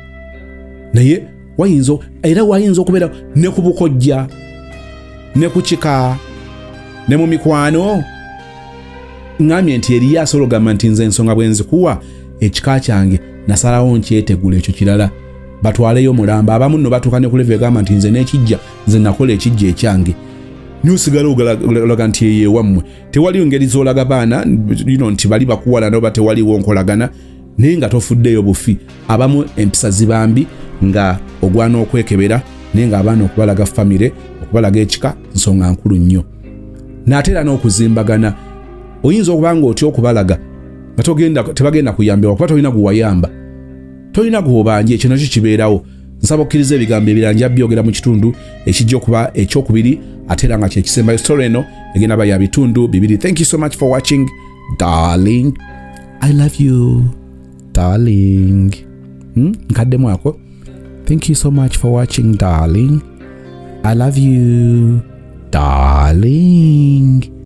Naye wayinza okubeera ne ku bukojja, ne ku kika, ne mu mikwano. Ngambye nti eriyo asobola okugamba nti nze ensonga bwe nzikuwa ekika kyange nasalawo nkyetegula ekyo kirala. Batwaleyo mulamba. Abamu nno batuuka ne ku level egamba nti nze n'ekijja, nze nakola ekijja ekyange. Nusigala ogalaga nti ye wammwe. Tewaliwo ngeri z'olaga baana nti bali bakuwala n'oba tewaliwo nkolagana naye nga tofuddeyo bufi. Abamu empisa zibambi nga ogwana okwekebera naye nga abaana okubalaga famire, okubalaga ekika nsonga nkulu nnyo. N'ate era n'okuzimbagana. Oyinza okuba nga otya okubalaga nga tebagenda kuyambibwa kuba tolina guwayamba, tolina gw'obanja. Ekyo nakyo kibeerawo. Nsaba okkiriza ebigambo ebirala nja byogera mu kitundu ekijja okuba ekyokubiri ate era nga kyekisembayo. Story eno egenda ba ya bitundu 2. Thank you so much for watching darling. I love you. darling. Nkadde mwako. Thank you so much for watching, darling. I love you, darling.